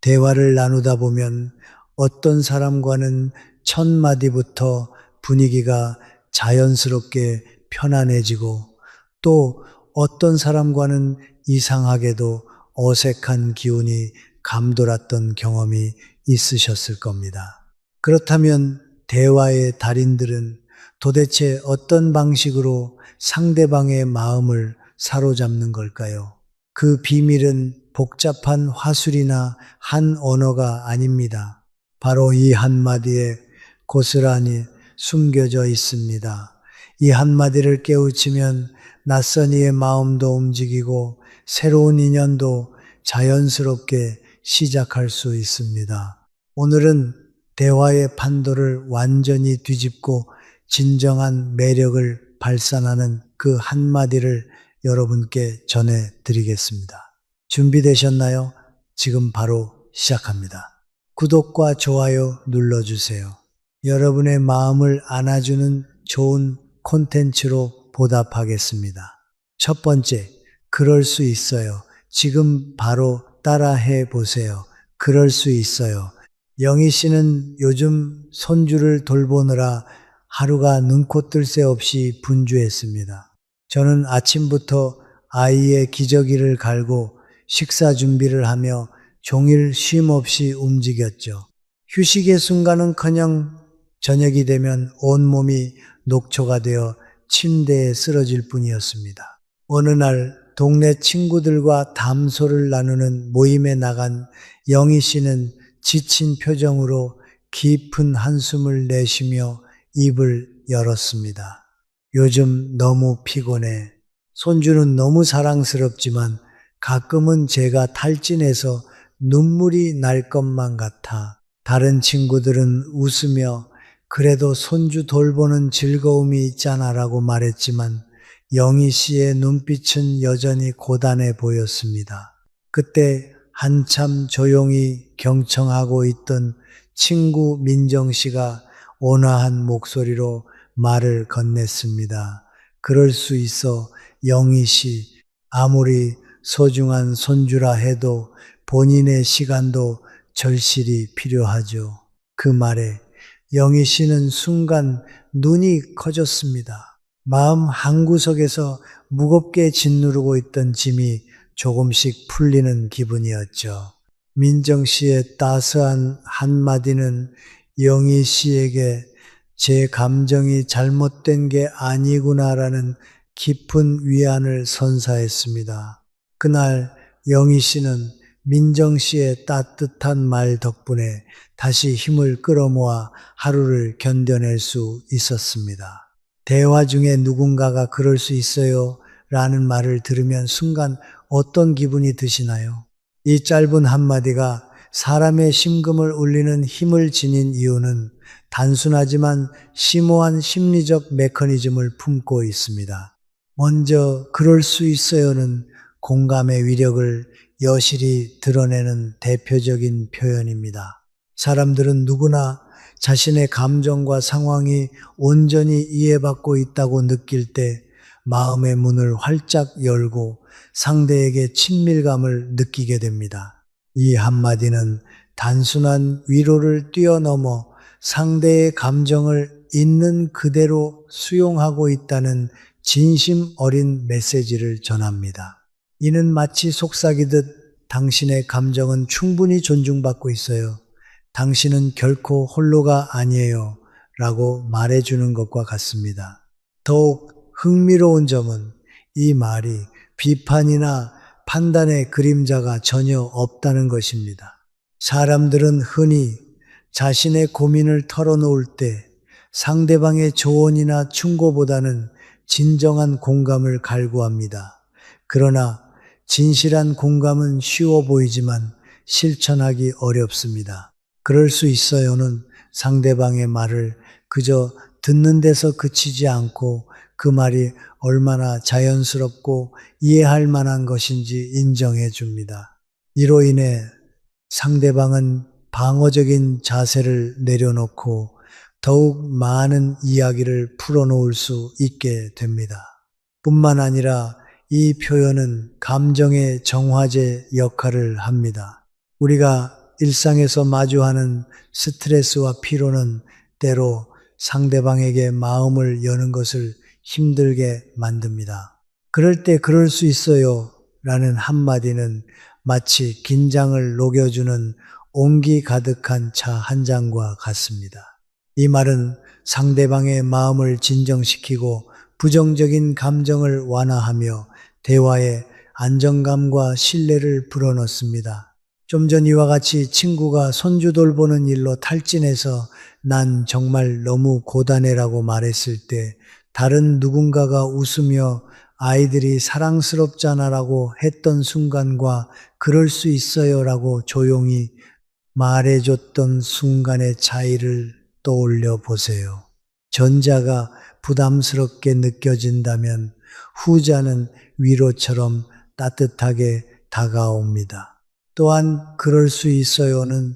대화를 나누다 보면 어떤 사람과는 첫 마디부터 분위기가 자연스럽게 편안해지고 또 어떤 사람과는 이상하게도 어색한 기운이 감돌았던 경험이 있으셨을 겁니다. 그렇다면 대화의 달인들은 도대체 어떤 방식으로 상대방의 마음을 사로잡는 걸까요? 그 비밀은 복잡한 화술이나 한 언어가 아닙니다. 바로 이 한마디에 고스란히 숨겨져 있습니다. 이 한마디를 깨우치면 낯선 이의 마음도 움직이고 새로운 인연도 자연스럽게 시작할 수 있습니다. 오늘은 대화의 판도를 완전히 뒤집고 진정한 매력을 발산하는 그 한마디를 여러분께 전해드리겠습니다. 준비되셨나요? 지금 바로 시작합니다. 구독과 좋아요 눌러주세요. 여러분의 마음을 안아주는 좋은 콘텐츠로 보답하겠습니다. 첫 번째, 그럴 수 있어요. 지금 바로 따라해 보세요. 그럴 수 있어요. 영희 씨는 요즘 손주를 돌보느라 하루가 눈코 뜰 새 없이 분주했습니다. 저는 아침부터 아이의 기저귀를 갈고 식사 준비를 하며 종일 쉼 없이 움직였죠. 휴식의 순간은커녕 저녁이 되면 온몸이 녹초가 되어 침대에 쓰러질 뿐이었습니다. 어느 날 동네 친구들과 담소를 나누는 모임에 나간 영희 씨는 지친 표정으로 깊은 한숨을 내쉬며 입을 열었습니다. 요즘 너무 피곤해. 손주는 너무 사랑스럽지만 가끔은 제가 탈진해서 눈물이 날 것만 같아. 다른 친구들은 웃으며 그래도 손주 돌보는 즐거움이 있잖아 라고 말했지만 영희 씨의 눈빛은 여전히 고단해 보였습니다. 그때 한참 조용히 경청하고 있던 친구 민정 씨가 온화한 목소리로 말을 건넸습니다. 그럴 수 있어 영희 씨, 아무리 소중한 손주라 해도 본인의 시간도 절실히 필요하죠. 그 말에 영희 씨는 순간 눈이 커졌습니다. 마음 한구석에서 무겁게 짓누르고 있던 짐이 조금씩 풀리는 기분이었죠. 민정 씨의 따스한 한마디는 영희 씨에게 제 감정이 잘못된 게 아니구나라는 깊은 위안을 선사했습니다. 그날 영희 씨는 민정 씨의 따뜻한 말 덕분에 다시 힘을 끌어모아 하루를 견뎌낼 수 있었습니다. 대화 중에 누군가가 그럴 수 있어요 라는 말을 들으면 순간 어떤 기분이 드시나요? 이 짧은 한마디가 사람의 심금을 울리는 힘을 지닌 이유는 단순하지만 심오한 심리적 메커니즘을 품고 있습니다. 먼저 그럴 수 있어요는 공감의 위력을 여실히 드러내는 대표적인 표현입니다. 사람들은 누구나 자신의 감정과 상황이 온전히 이해받고 있다고 느낄 때 마음의 문을 활짝 열고 상대에게 친밀감을 느끼게 됩니다. 이 한마디는 단순한 위로를 뛰어넘어 상대의 감정을 있는 그대로 수용하고 있다는 진심 어린 메시지를 전합니다. 이는 마치 속삭이듯 당신의 감정은 충분히 존중받고 있어요. 당신은 결코 홀로가 아니에요. 라고 말해주는 것과 같습니다. 더욱 흥미로운 점은 이 말이 비판이나 판단의 그림자가 전혀 없다는 것입니다. 사람들은 흔히 자신의 고민을 털어놓을 때 상대방의 조언이나 충고보다는 진정한 공감을 갈구합니다. 그러나 진실한 공감은 쉬워 보이지만 실천하기 어렵습니다. 그럴 수 있어요는 상대방의 말을 그저 듣는 데서 그치지 않고 그 말이 얼마나 자연스럽고 이해할 만한 것인지 인정해 줍니다. 이로 인해 상대방은 방어적인 자세를 내려놓고 더욱 많은 이야기를 풀어놓을 수 있게 됩니다. 뿐만 아니라 이 표현은 감정의 정화제 역할을 합니다. 우리가 일상에서 마주하는 스트레스와 피로는 때로 상대방에게 마음을 여는 것을 힘들게 만듭니다. 그럴 때 그럴 수 있어요 라는 한마디는 마치 긴장을 녹여주는 온기 가득한 차 한 잔과 같습니다. 이 말은 상대방의 마음을 진정시키고 부정적인 감정을 완화하며 대화에 안정감과 신뢰를 불어넣습니다. 좀 전 이와 같이 친구가 손주 돌보는 일로 탈진해서 난 정말 너무 고단해라고 말했을 때 다른 누군가가 웃으며 아이들이 사랑스럽잖아라고 했던 순간과 그럴 수 있어요라고 조용히 말해줬던 순간의 차이를 떠올려 보세요. 전자가 부담스럽게 느껴진다면 후자는 위로처럼 따뜻하게 다가옵니다. 또한 그럴 수 있어요는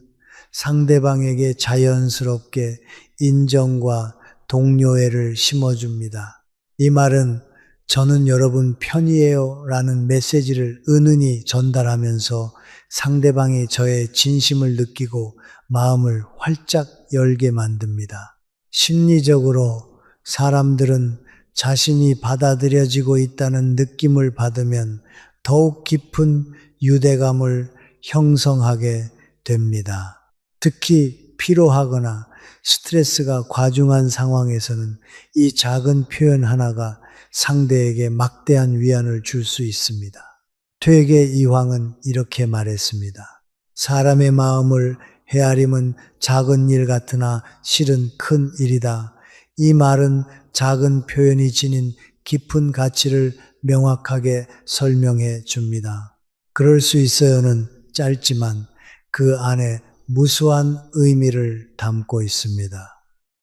상대방에게 자연스럽게 인정과 동료애를 심어줍니다. 이 말은 저는 여러분 편이에요 라는 메시지를 은은히 전달하면서 상대방이 저의 진심을 느끼고 마음을 활짝 열게 만듭니다. 심리적으로 사람들은 자신이 받아들여지고 있다는 느낌을 받으면 더욱 깊은 유대감을 형성하게 됩니다. 특히 피로하거나 스트레스가 과중한 상황에서는 이 작은 표현 하나가 상대에게 막대한 위안을 줄 수 있습니다. 퇴계 이황은 이렇게 말했습니다. 사람의 마음을 헤아림은 작은 일 같으나 실은 큰 일이다. 이 말은 작은 표현이 지닌 깊은 가치를 명확하게 설명해 줍니다. 그럴 수 있어요는 짧지만 그 안에 무수한 의미를 담고 있습니다.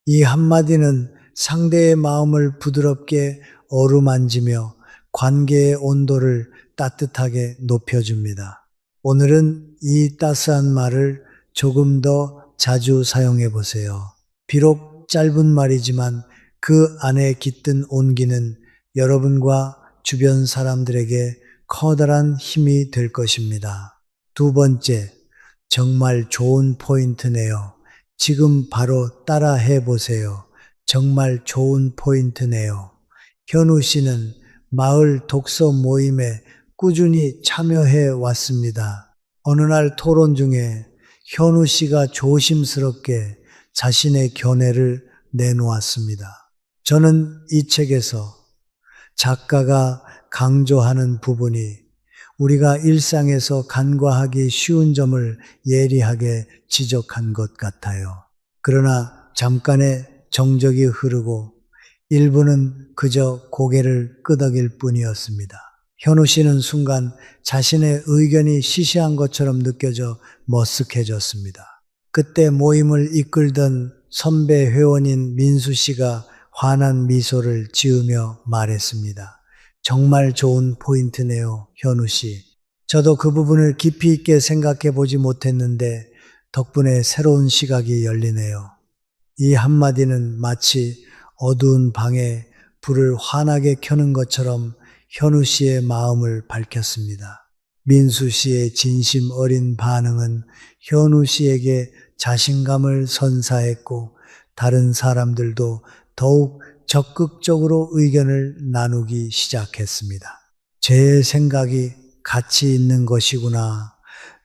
이 한마디는 상대의 마음을 부드럽게 어루만지며 관계의 온도를 따뜻하게 높여줍니다. 오늘은 이 따스한 말을 조금 더 자주 사용해 보세요. 비록 짧은 말이지만 그 안에 깃든 온기는 여러분과 주변 사람들에게 커다란 힘이 될 것입니다. 두 번째, 정말 좋은 포인트네요. 지금 바로 따라 해보세요. 정말 좋은 포인트네요. 현우 씨는 마을 독서 모임에 꾸준히 참여해 왔습니다. 어느 날 토론 중에 현우 씨가 조심스럽게 자신의 견해를 내놓았습니다. 저는 이 책에서 작가가 강조하는 부분이 우리가 일상에서 간과하기 쉬운 점을 예리하게 지적한 것 같아요. 그러나 잠깐의 정적이 흐르고 일부는 그저 고개를 끄덕일 뿐이었습니다. 현우 씨는 순간 자신의 의견이 시시한 것처럼 느껴져 머쓱해졌습니다. 그때 모임을 이끌던 선배 회원인 민수 씨가 환한 미소를 지으며 말했습니다. 정말 좋은 포인트네요, 현우 씨. 저도 그 부분을 깊이 있게 생각해 보지 못했는데 덕분에 새로운 시각이 열리네요. 이 한마디는 마치 어두운 방에 불을 환하게 켜는 것처럼 현우 씨의 마음을 밝혔습니다. 민수 씨의 진심 어린 반응은 현우 씨에게 자신감을 선사했고 다른 사람들도 더욱 적극적으로 의견을 나누기 시작했습니다. 제 생각이 가치 있는 것이구나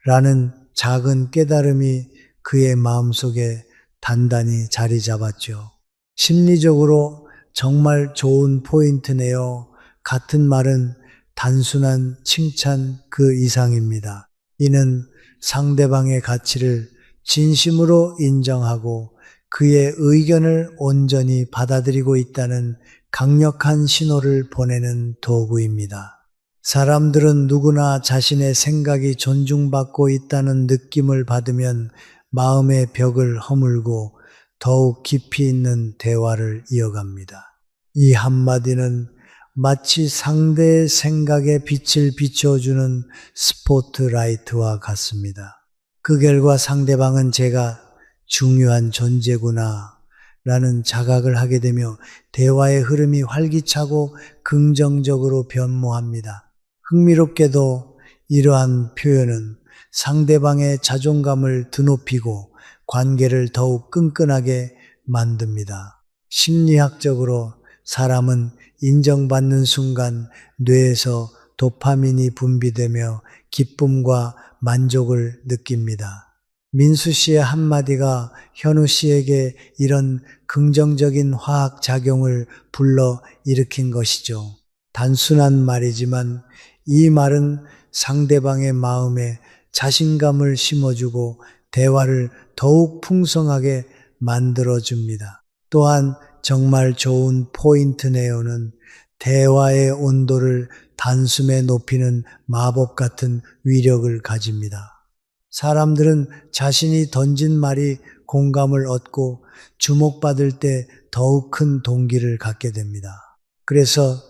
라는 작은 깨달음이 그의 마음속에 단단히 자리 잡았죠. 심리적으로 정말 좋은 포인트네요. 같은 말은 단순한 칭찬 그 이상입니다. 이는 상대방의 가치를 진심으로 인정하고 그의 의견을 온전히 받아들이고 있다는 강력한 신호를 보내는 도구입니다. 사람들은 누구나 자신의 생각이 존중받고 있다는 느낌을 받으면 마음의 벽을 허물고 더욱 깊이 있는 대화를 이어갑니다. 이 한마디는 마치 상대의 생각에 빛을 비춰주는 스포트라이트와 같습니다. 그 결과 상대방은 제가 중요한 존재구나 라는 자각을 하게 되며 대화의 흐름이 활기차고 긍정적으로 변모합니다. 흥미롭게도 이러한 표현은 상대방의 자존감을 드높이고 관계를 더욱 끈끈하게 만듭니다. 심리학적으로 사람은 인정받는 순간 뇌에서 도파민이 분비되며 기쁨과 만족을 느낍니다. 민수 씨의 한마디가 현우 씨에게 이런 긍정적인 화학 작용을 불러 일으킨 것이죠. 단순한 말이지만 이 말은 상대방의 마음에 자신감을 심어주고 대화를 더욱 풍성하게 만들어줍니다. 또한 정말 좋은 포인트네요는 대화의 온도를 단숨에 높이는 마법 같은 위력을 가집니다. 사람들은 자신이 던진 말이 공감을 얻고 주목받을 때 더욱 큰 동기를 갖게 됩니다. 그래서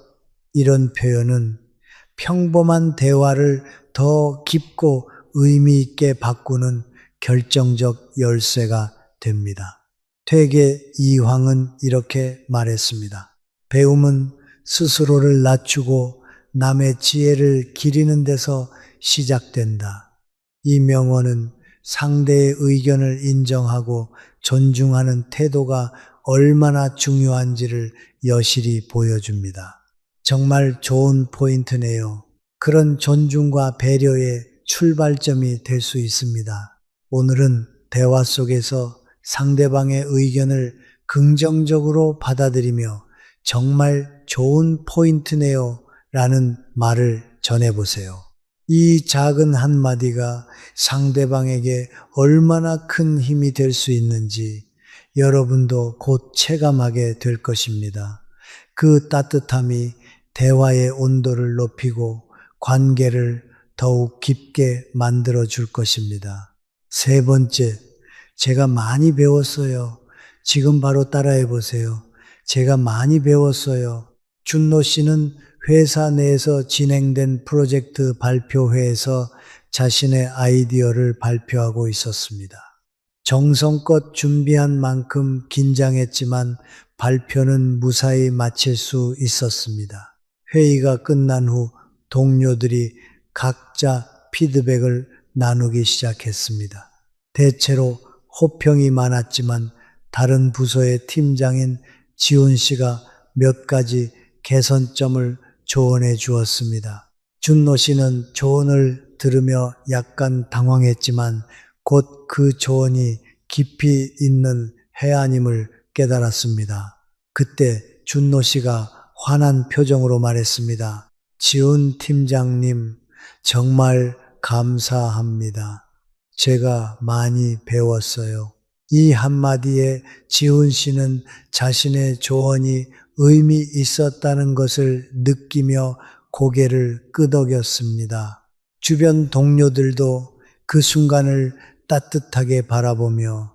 이런 표현은 평범한 대화를 더 깊고 의미 있게 바꾸는 결정적 열쇠가 됩니다. 퇴계 이황은 이렇게 말했습니다. 배움은 스스로를 낮추고 남의 지혜를 기리는 데서 시작된다. 이 명언은 상대의 의견을 인정하고 존중하는 태도가 얼마나 중요한지를 여실히 보여줍니다. 정말 좋은 포인트네요. 그런 존중과 배려의 출발점이 될 수 있습니다. 오늘은 대화 속에서 상대방의 의견을 긍정적으로 받아들이며 정말 좋은 포인트네요 라는 말을 전해보세요. 이 작은 한마디가 상대방에게 얼마나 큰 힘이 될 수 있는지 여러분도 곧 체감하게 될 것입니다. 그 따뜻함이 대화의 온도를 높이고 관계를 더욱 깊게 만들어 줄 것입니다. 세 번째, 제가 많이 배웠어요. 지금 바로 따라해 보세요. 제가 많이 배웠어요. 준노 씨는 회사 내에서 진행된 프로젝트 발표회에서 자신의 아이디어를 발표하고 있었습니다. 정성껏 준비한 만큼 긴장했지만 발표는 무사히 마칠 수 있었습니다. 회의가 끝난 후 동료들이 각자 피드백을 나누기 시작했습니다. 대체로 호평이 많았지만 다른 부서의 팀장인 지훈 씨가 몇 가지 개선점을 조언해 주었습니다. 준노 씨는 조언을 들으며 약간 당황했지만 곧 그 조언이 깊이 있는 해안임을 깨달았습니다. 그때 준노 씨가 화난 표정으로 말했습니다. 지훈 팀장님, 정말 감사합니다. 제가 많이 배웠어요. 이 한마디에 지훈 씨는 자신의 조언이 의미 있었다는 것을 느끼며 고개를 끄덕였습니다. 주변 동료들도 그 순간을 따뜻하게 바라보며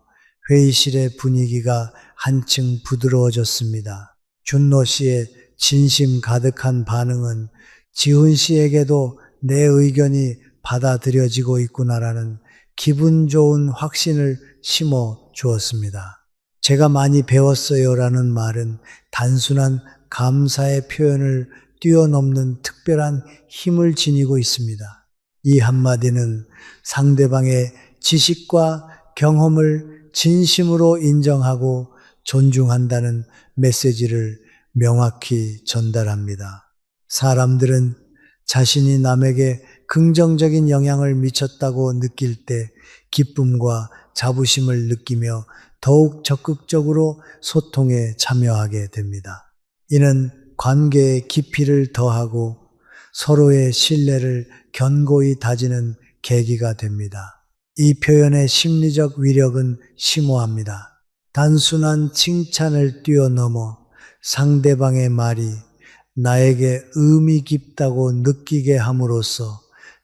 회의실의 분위기가 한층 부드러워졌습니다. 준노 씨의 진심 가득한 반응은 지훈 씨에게도 내 의견이 받아들여지고 있구나라는 기분 좋은 확신을 심어 주었습니다. 제가 많이 배웠어요라는 말은 단순한 감사의 표현을 뛰어넘는 특별한 힘을 지니고 있습니다. 이 한마디는 상대방의 지식과 경험을 진심으로 인정하고 존중한다는 메시지를 명확히 전달합니다. 사람들은 자신이 남에게 긍정적인 영향을 미쳤다고 느낄 때 기쁨과 자부심을 느끼며 더욱 적극적으로 소통에 참여하게 됩니다. 이는 관계의 깊이를 더하고 서로의 신뢰를 견고히 다지는 계기가 됩니다. 이 표현의 심리적 위력은 심오합니다. 단순한 칭찬을 뛰어넘어 상대방의 말이 나에게 의미 깊다고 느끼게 함으로써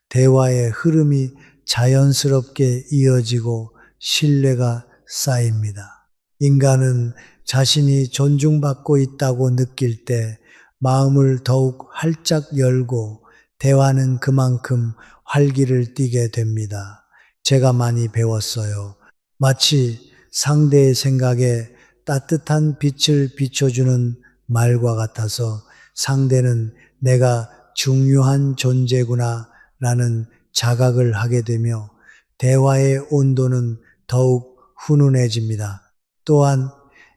대화의 흐름이 자연스럽게 이어지고 신뢰가 쌓입니다. 인간은 자신이 존중받고 있다고 느낄 때 마음을 더욱 활짝 열고 대화는 그만큼 활기를 띠게 됩니다. 제가 많이 배웠어요. 마치 상대의 생각에 따뜻한 빛을 비춰주는 말과 같아서 상대는 내가 중요한 존재구나 라는 자각을 하게 되며 대화의 온도는 더욱 훈훈해집니다. 또한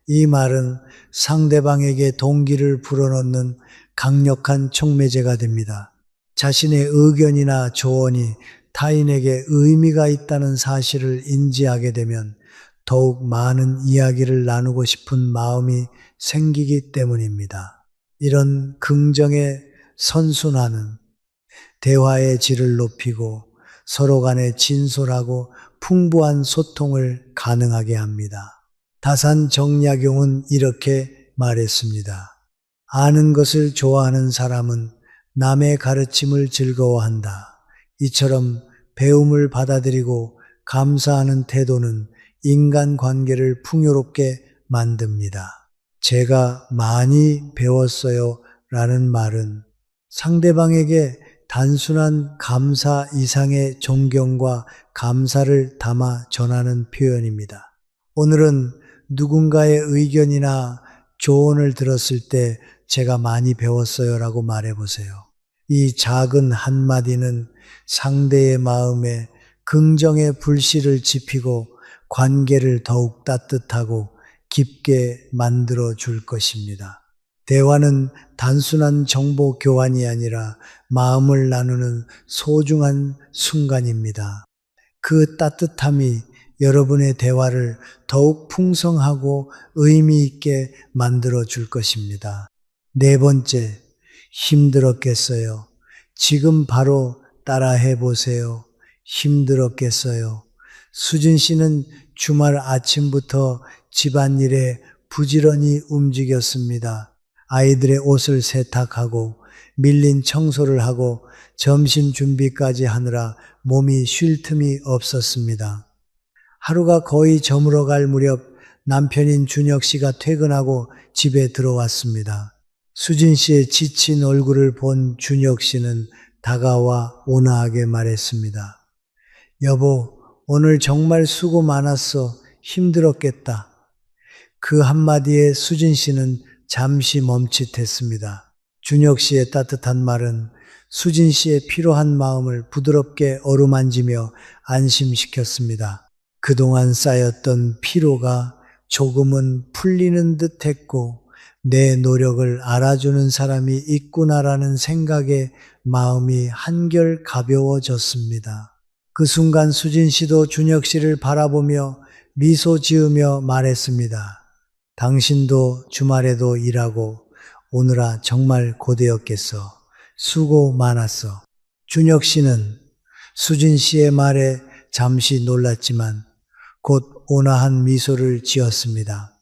이 말은 상대방에게 동기를 불어넣는 강력한 촉매제가 됩니다. 자신의 의견이나 조언이 타인에게 의미가 있다는 사실을 인지하게 되면 더욱 많은 이야기를 나누고 싶은 마음이 생기기 때문입니다. 이런 긍정의 선순환은 대화의 질을 높이고 서로 간에 진솔하고 풍부한 소통을 가능하게 합니다. 다산 정약용은 이렇게 말했습니다. 아는 것을 좋아하는 사람은 남의 가르침을 즐거워한다. 이처럼 배움을 받아들이고 감사하는 태도는 인간관계를 풍요롭게 만듭니다. 제가 많이 배웠어요 라는 말은 상대방에게 단순한 감사 이상의 존경과 감사를 담아 전하는 표현입니다. 오늘은 누군가의 의견이나 조언을 들었을 때 제가 많이 배웠어요 라고 말해보세요. 이 작은 한마디는 상대의 마음에 긍정의 불씨를 지피고 관계를 더욱 따뜻하고 깊게 만들어 줄 것입니다. 대화는 단순한 정보 교환이 아니라 마음을 나누는 소중한 순간입니다. 그 따뜻함이 여러분의 대화를 더욱 풍성하고 의미 있게 만들어 줄 것입니다. 네 번째, 힘들었겠어요. 지금 바로 따라해 보세요. 힘들었겠어요. 수진 씨는 주말 아침부터 집안일에 부지런히 움직였습니다. 아이들의 옷을 세탁하고 밀린 청소를 하고 점심 준비까지 하느라 몸이 쉴 틈이 없었습니다. 하루가 거의 저물어갈 무렵 남편인 준혁 씨가 퇴근하고 집에 들어왔습니다. 수진 씨의 지친 얼굴을 본 준혁 씨는 다가와 온화하게 말했습니다. 여보, 오늘 정말 수고 많았어. 힘들었겠다. 그 한마디에 수진 씨는 잠시 멈칫했습니다. 준혁 씨의 따뜻한 말은 수진 씨의 피로한 마음을 부드럽게 어루만지며 안심시켰습니다. 그동안 쌓였던 피로가 조금은 풀리는 듯 했고 내 노력을 알아주는 사람이 있구나라는 생각에 마음이 한결 가벼워졌습니다. 그 순간 수진 씨도 준혁 씨를 바라보며 미소 지으며 말했습니다. 당신도 주말에도 일하고 오느라 정말 고되었겠어. 수고 많았어. 준혁 씨는 수진 씨의 말에 잠시 놀랐지만 곧 온화한 미소를 지었습니다.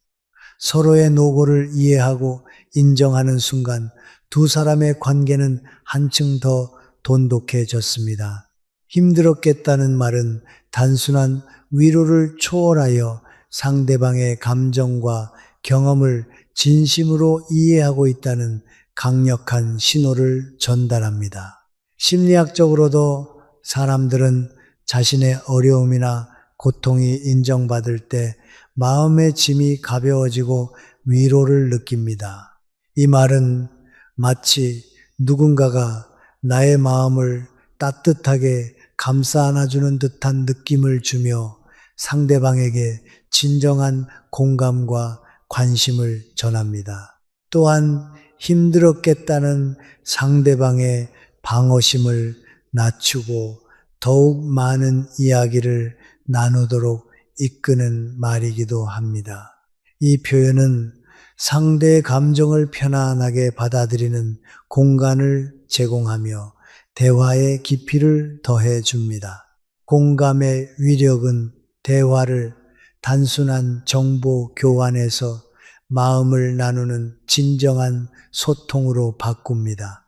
서로의 노고를 이해하고 인정하는 순간 두 사람의 관계는 한층 더 돈독해졌습니다. 힘들었겠다는 말은 단순한 위로를 초월하여 상대방의 감정과 경험을 진심으로 이해하고 있다는 강력한 신호를 전달합니다. 심리학적으로도 사람들은 자신의 어려움이나 고통이 인정받을 때 마음의 짐이 가벼워지고 위로를 느낍니다. 이 말은 마치 누군가가 나의 마음을 따뜻하게 감싸 안아주는 듯한 느낌을 주며 상대방에게 진정한 공감과 관심을 전합니다. 또한 힘들었겠다는 상대방의 방어심을 낮추고 더욱 많은 이야기를 나누도록 이끄는 말이기도 합니다. 이 표현은 상대의 감정을 편안하게 받아들이는 공간을 제공하며 대화의 깊이를 더해 줍니다. 공감의 위력은 대화를 단순한 정보 교환에서 마음을 나누는 진정한 소통으로 바꿉니다.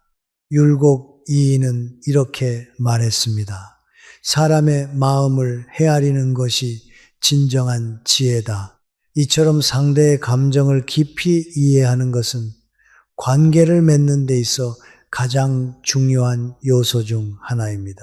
율곡 이인은 이렇게 말했습니다. 사람의 마음을 헤아리는 것이 진정한 지혜다. 이처럼 상대의 감정을 깊이 이해하는 것은 관계를 맺는 데 있어 가장 중요한 요소 중 하나입니다.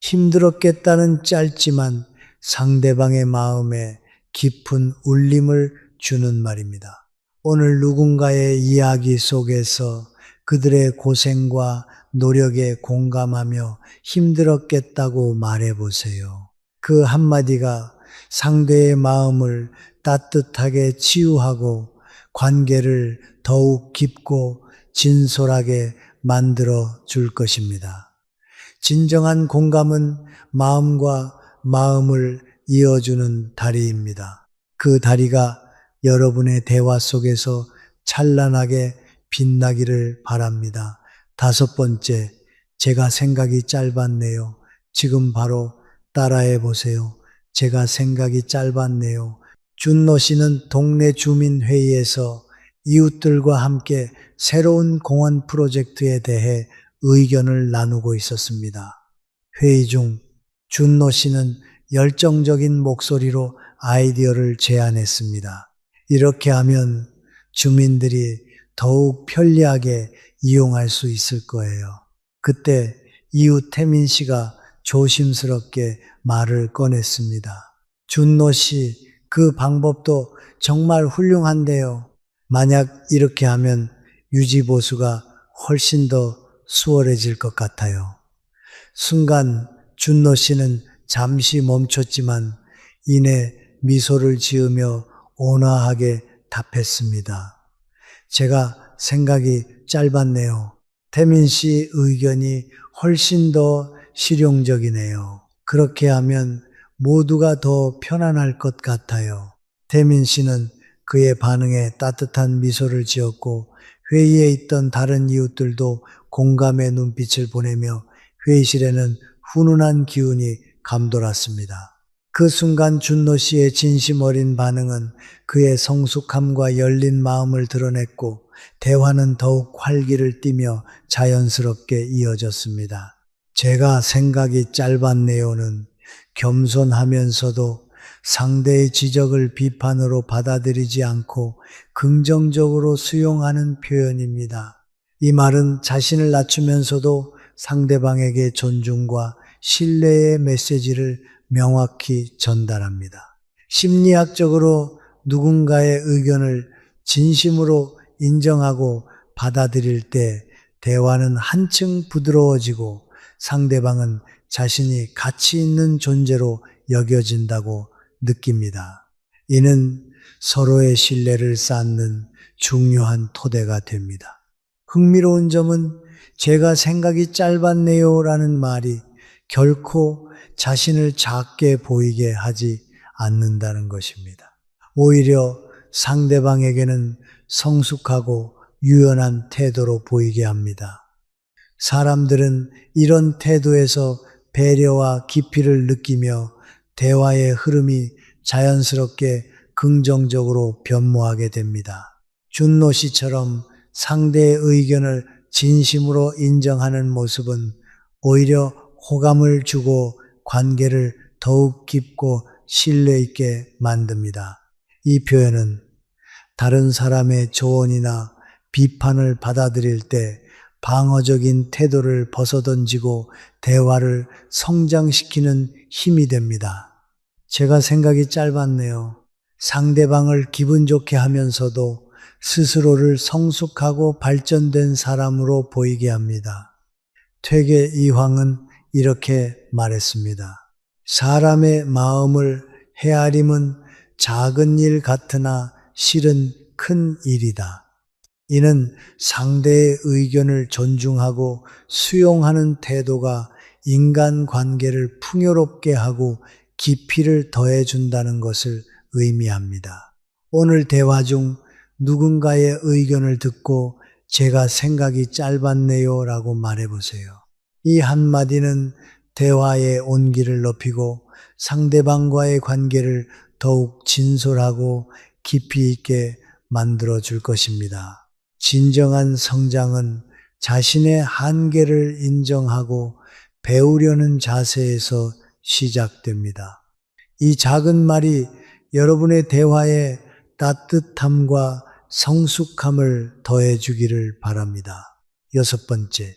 힘들었겠다는 짧지만 상대방의 마음에 깊은 울림을 주는 말입니다. 오늘 누군가의 이야기 속에서 그들의 고생과 노력에 공감하며 힘들었겠다고 말해보세요. 그 한마디가 상대의 마음을 따뜻하게 치유하고 관계를 더욱 깊고 진솔하게 만들어 줄 것입니다. 진정한 공감은 마음과 마음을 이어주는 다리입니다. 그 다리가 여러분의 대화 속에서 찬란하게 빛나기를 바랍니다. 다섯 번째, 제가 생각이 짧았네요. 지금 바로 따라해 보세요. 제가 생각이 짧았네요. 준노 씨는 동네 주민회의에서 이웃들과 함께 새로운 공원 프로젝트에 대해 의견을 나누고 있었습니다. 회의 중 준노 씨는 열정적인 목소리로 아이디어를 제안했습니다. 이렇게 하면 주민들이 더욱 편리하게 이용할 수 있을 거예요. 그때 이웃 태민 씨가 조심스럽게 말을 꺼냈습니다. 준노 씨, 그 방법도 정말 훌륭한데요. 만약 이렇게 하면 유지보수가 훨씬 더 수월해질 것 같아요. 순간 준노 씨는 잠시 멈췄지만 이내 미소를 지으며 온화하게 답했습니다. 제가 생각이 짧았네요. 태민 씨 의견이 훨씬 더 실용적이네요. 그렇게 하면 모두가 더 편안할 것 같아요. 태민 씨는 그의 반응에 따뜻한 미소를 지었고 회의에 있던 다른 이웃들도 공감의 눈빛을 보내며 회의실에는 훈훈한 기운이 감돌았습니다. 그 순간 준노 씨의 진심 어린 반응은 그의 성숙함과 열린 마음을 드러냈고 대화는 더욱 활기를 띠며 자연스럽게 이어졌습니다. 제가 생각이 짧았네요는 겸손하면서도 상대의 지적을 비판으로 받아들이지 않고 긍정적으로 수용하는 표현입니다. 이 말은 자신을 낮추면서도 상대방에게 존중과 신뢰의 메시지를 명확히 전달합니다. 심리학적으로 누군가의 의견을 진심으로 인정하고 받아들일 때 대화는 한층 부드러워지고 상대방은 자신이 가치 있는 존재로 여겨진다고 느낍니다. 이는 서로의 신뢰를 쌓는 중요한 토대가 됩니다. 흥미로운 점은 제가 생각이 짧았네요 라는 말이 결코 자신을 작게 보이게 하지 않는다는 것입니다. 오히려 상대방에게는 성숙하고 유연한 태도로 보이게 합니다. 사람들은 이런 태도에서 배려와 깊이를 느끼며 대화의 흐름이 자연스럽게 긍정적으로 변모하게 됩니다. 준노 씨처럼 상대의 의견을 진심으로 인정하는 모습은 오히려 호감을 주고 관계를 더욱 깊고 신뢰 있게 만듭니다. 이 표현은 다른 사람의 조언이나 비판을 받아들일 때 방어적인 태도를 벗어던지고 대화를 성장시키는 힘이 됩니다. 제가 생각이 짧았네요. 상대방을 기분 좋게 하면서도 스스로를 성숙하고 발전된 사람으로 보이게 합니다. 퇴계 이황은 이렇게 말했습니다. 사람의 마음을 헤아림은 작은 일 같으나 실은 큰 일이다. 이는 상대의 의견을 존중하고 수용하는 태도가 인간관계를 풍요롭게 하고 깊이를 더해준다는 것을 의미합니다. 오늘 대화 중 누군가의 의견을 듣고 제가 생각이 짧았네요 라고 말해보세요. 이 한마디는 대화의 온기를 높이고 상대방과의 관계를 더욱 진솔하고 깊이 있게 만들어줄 것입니다. 진정한 성장은 자신의 한계를 인정하고 배우려는 자세에서 시작됩니다. 이 작은 말이 여러분의 대화에 따뜻함과 성숙함을 더해주기를 바랍니다. 여섯 번째,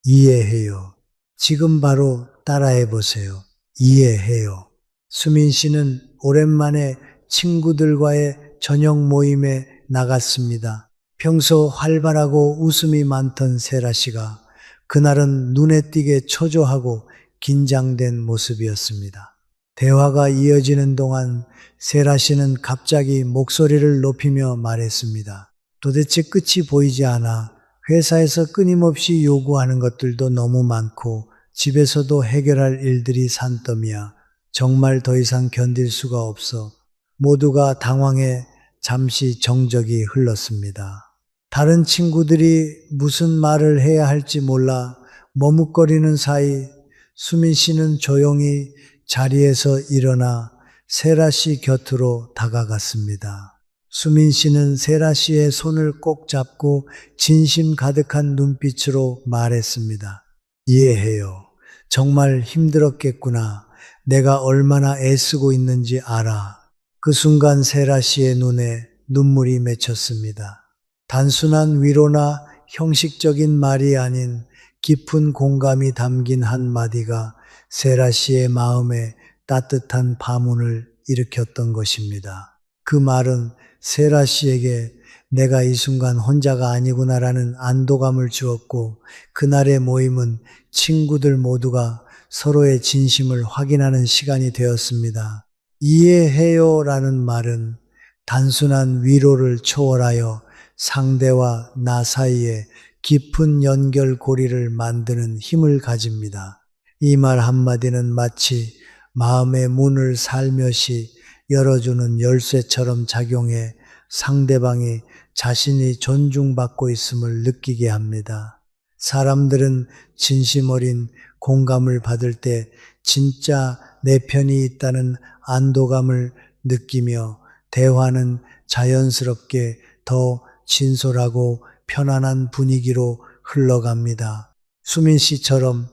이해해요. 지금 바로 따라해 보세요. 이해해요. 수민 씨는 오랜만에 친구들과의 저녁 모임에 나갔습니다. 평소 활발하고 웃음이 많던 세라 씨가 그날은 눈에 띄게 초조하고 긴장된 모습이었습니다. 대화가 이어지는 동안 세라 씨는 갑자기 목소리를 높이며 말했습니다. 도대체 끝이 보이지 않아. 회사에서 끊임없이 요구하는 것들도 너무 많고 집에서도 해결할 일들이 산더미야. 정말 더 이상 견딜 수가 없어. 모두가 당황해 잠시 정적이 흘렀습니다. 다른 친구들이 무슨 말을 해야 할지 몰라 머뭇거리는 사이 수민 씨는 조용히 자리에서 일어나 세라 씨 곁으로 다가갔습니다. 수민 씨는 세라 씨의 손을 꼭 잡고 진심 가득한 눈빛으로 말했습니다. 이해해요. 정말 힘들었겠구나. 내가 얼마나 애쓰고 있는지 알아. 그 순간 세라 씨의 눈에 눈물이 맺혔습니다. 단순한 위로나 형식적인 말이 아닌 깊은 공감이 담긴 한마디가 세라 씨의 마음에 따뜻한 파문을 일으켰던 것입니다. 그 말은 세라 씨에게 내가 이 순간 혼자가 아니구나라는 안도감을 주었고, 그날의 모임은 친구들 모두가 서로의 진심을 확인하는 시간이 되었습니다. 이해해요라는 말은 단순한 위로를 초월하여 상대와 나 사이에 깊은 연결고리를 만드는 힘을 가집니다. 이 말 한마디는 마치 마음의 문을 살며시 열어주는 열쇠처럼 작용해 상대방이 자신이 존중받고 있음을 느끼게 합니다. 사람들은 진심 어린 공감을 받을 때 진짜 내 편이 있다는 안도감을 느끼며 대화는 자연스럽게 더 진솔하고 편안한 분위기로 흘러갑니다. 수민 씨처럼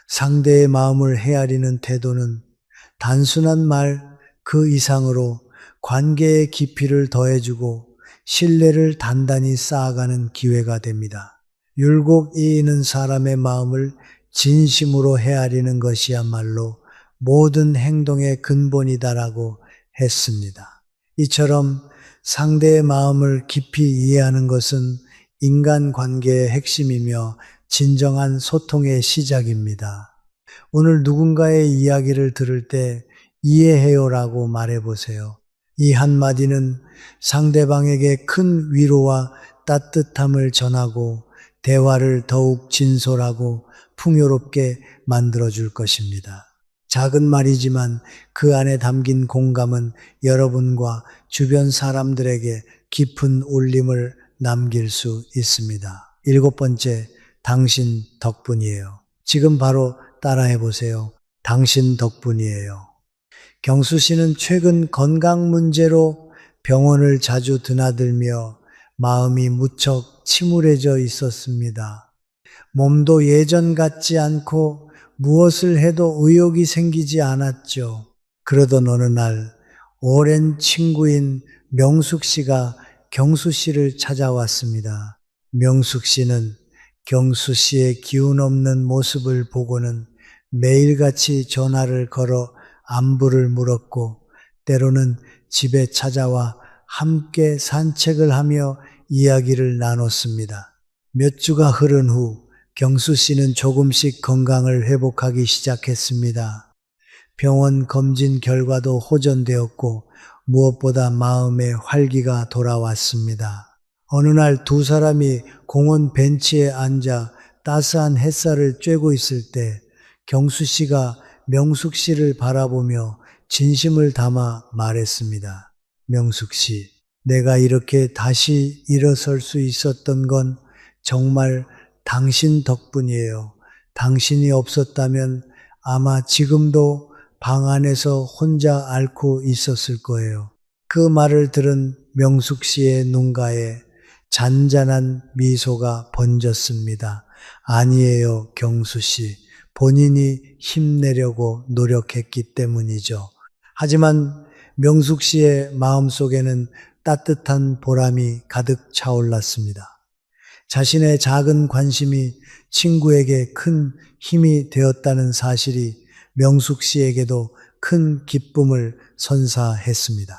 상대의 마음을 헤아리는 태도는 단순한 말 그 이상으로 관계의 깊이를 더해주고 신뢰를 단단히 쌓아가는 기회가 됩니다. 율곡 이인은 사람의 마음을 진심으로 헤아리는 것이야말로 모든 행동의 근본이다라고 했습니다. 이처럼 상대의 마음을 깊이 이해하는 것은 인간관계의 핵심이며 진정한 소통의 시작입니다. 오늘 누군가의 이야기를 들을 때 이해해요라고 말해보세요. 이 한마디는 상대방에게 큰 위로와 따뜻함을 전하고 대화를 더욱 진솔하고 풍요롭게 만들어줄 것입니다. 작은 말이지만 그 안에 담긴 공감은 여러분과 주변 사람들에게 깊은 울림을 남길 수 있습니다. 7번째, 당신 덕분이에요. 지금 바로 따라해 보세요. 당신 덕분이에요. 경수 씨는 최근 건강 문제로 병원을 자주 드나들며 마음이 무척 침울해져 있었습니다. 몸도 예전 같지 않고 무엇을 해도 의욕이 생기지 않았죠. 그러던 어느 날 오랜 친구인 명숙 씨가 경수 씨를 찾아왔습니다. 명숙 씨는 경수 씨의 기운 없는 모습을 보고는 매일같이 전화를 걸어 안부를 물었고, 때로는 집에 찾아와 함께 산책을 하며 이야기를 나눴습니다. 몇 주가 흐른 후 경수 씨는 조금씩 건강을 회복하기 시작했습니다. 병원 검진 결과도 호전되었고 무엇보다 마음의 활기가 돌아왔습니다. 어느 날 두 사람이 공원 벤치에 앉아 따스한 햇살을 쬐고 있을 때 경수 씨가 명숙 씨를 바라보며 진심을 담아 말했습니다. 명숙 씨, 내가 이렇게 다시 일어설 수 있었던 건 정말 당신 덕분이에요. 당신이 없었다면 아마 지금도 방 안에서 혼자 앓고 있었을 거예요. 그 말을 들은 명숙 씨의 눈가에 잔잔한 미소가 번졌습니다. 아니에요, 경수 씨. 본인이 힘내려고 노력했기 때문이죠. 하지만 명숙 씨의 마음속에는 따뜻한 보람이 가득 차올랐습니다. 자신의 작은 관심이 친구에게 큰 힘이 되었다는 사실이 명숙 씨에게도 큰 기쁨을 선사했습니다.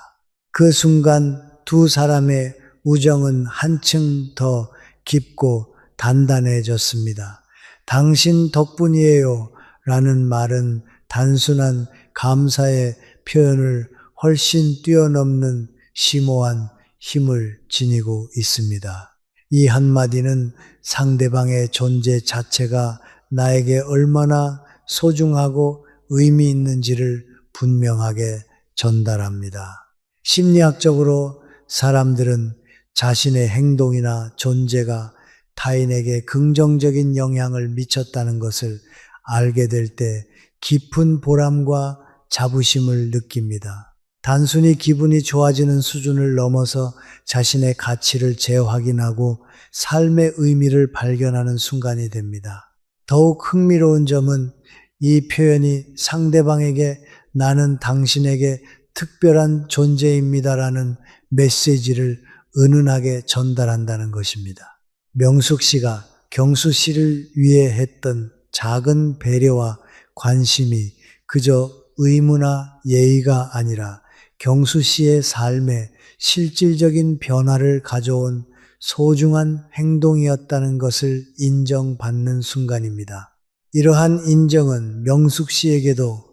그 순간 두 사람의 우정은 한층 더 깊고 단단해졌습니다. 당신 덕분이에요 라는 말은 단순한 감사의 표현을 훨씬 뛰어넘는 심오한 힘을 지니고 있습니다. 이 한마디는 상대방의 존재 자체가 나에게 얼마나 소중하고 의미 있는지를 분명하게 전달합니다. 심리학적으로 사람들은 자신의 행동이나 존재가 타인에게 긍정적인 영향을 미쳤다는 것을 알게 될 때 깊은 보람과 자부심을 느낍니다. 단순히 기분이 좋아지는 수준을 넘어서 자신의 가치를 재확인하고 삶의 의미를 발견하는 순간이 됩니다. 더욱 흥미로운 점은 이 표현이 상대방에게 나는 당신에게 특별한 존재입니다라는 메시지를 은은하게 전달한다는 것입니다. 명숙 씨가 경수 씨를 위해 했던 작은 배려와 관심이 그저 의무나 예의가 아니라 경수 씨의 삶에 실질적인 변화를 가져온 소중한 행동이었다는 것을 인정받는 순간입니다. 이러한 인정은 명숙 씨에게도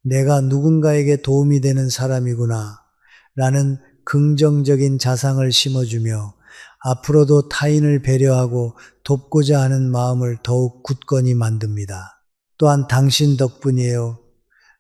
내가 누군가에게 도움이 되는 사람이구나 라는 긍정적인 자상을 심어주며 앞으로도 타인을 배려하고 돕고자 하는 마음을 더욱 굳건히 만듭니다. 또한 당신 덕분이에요.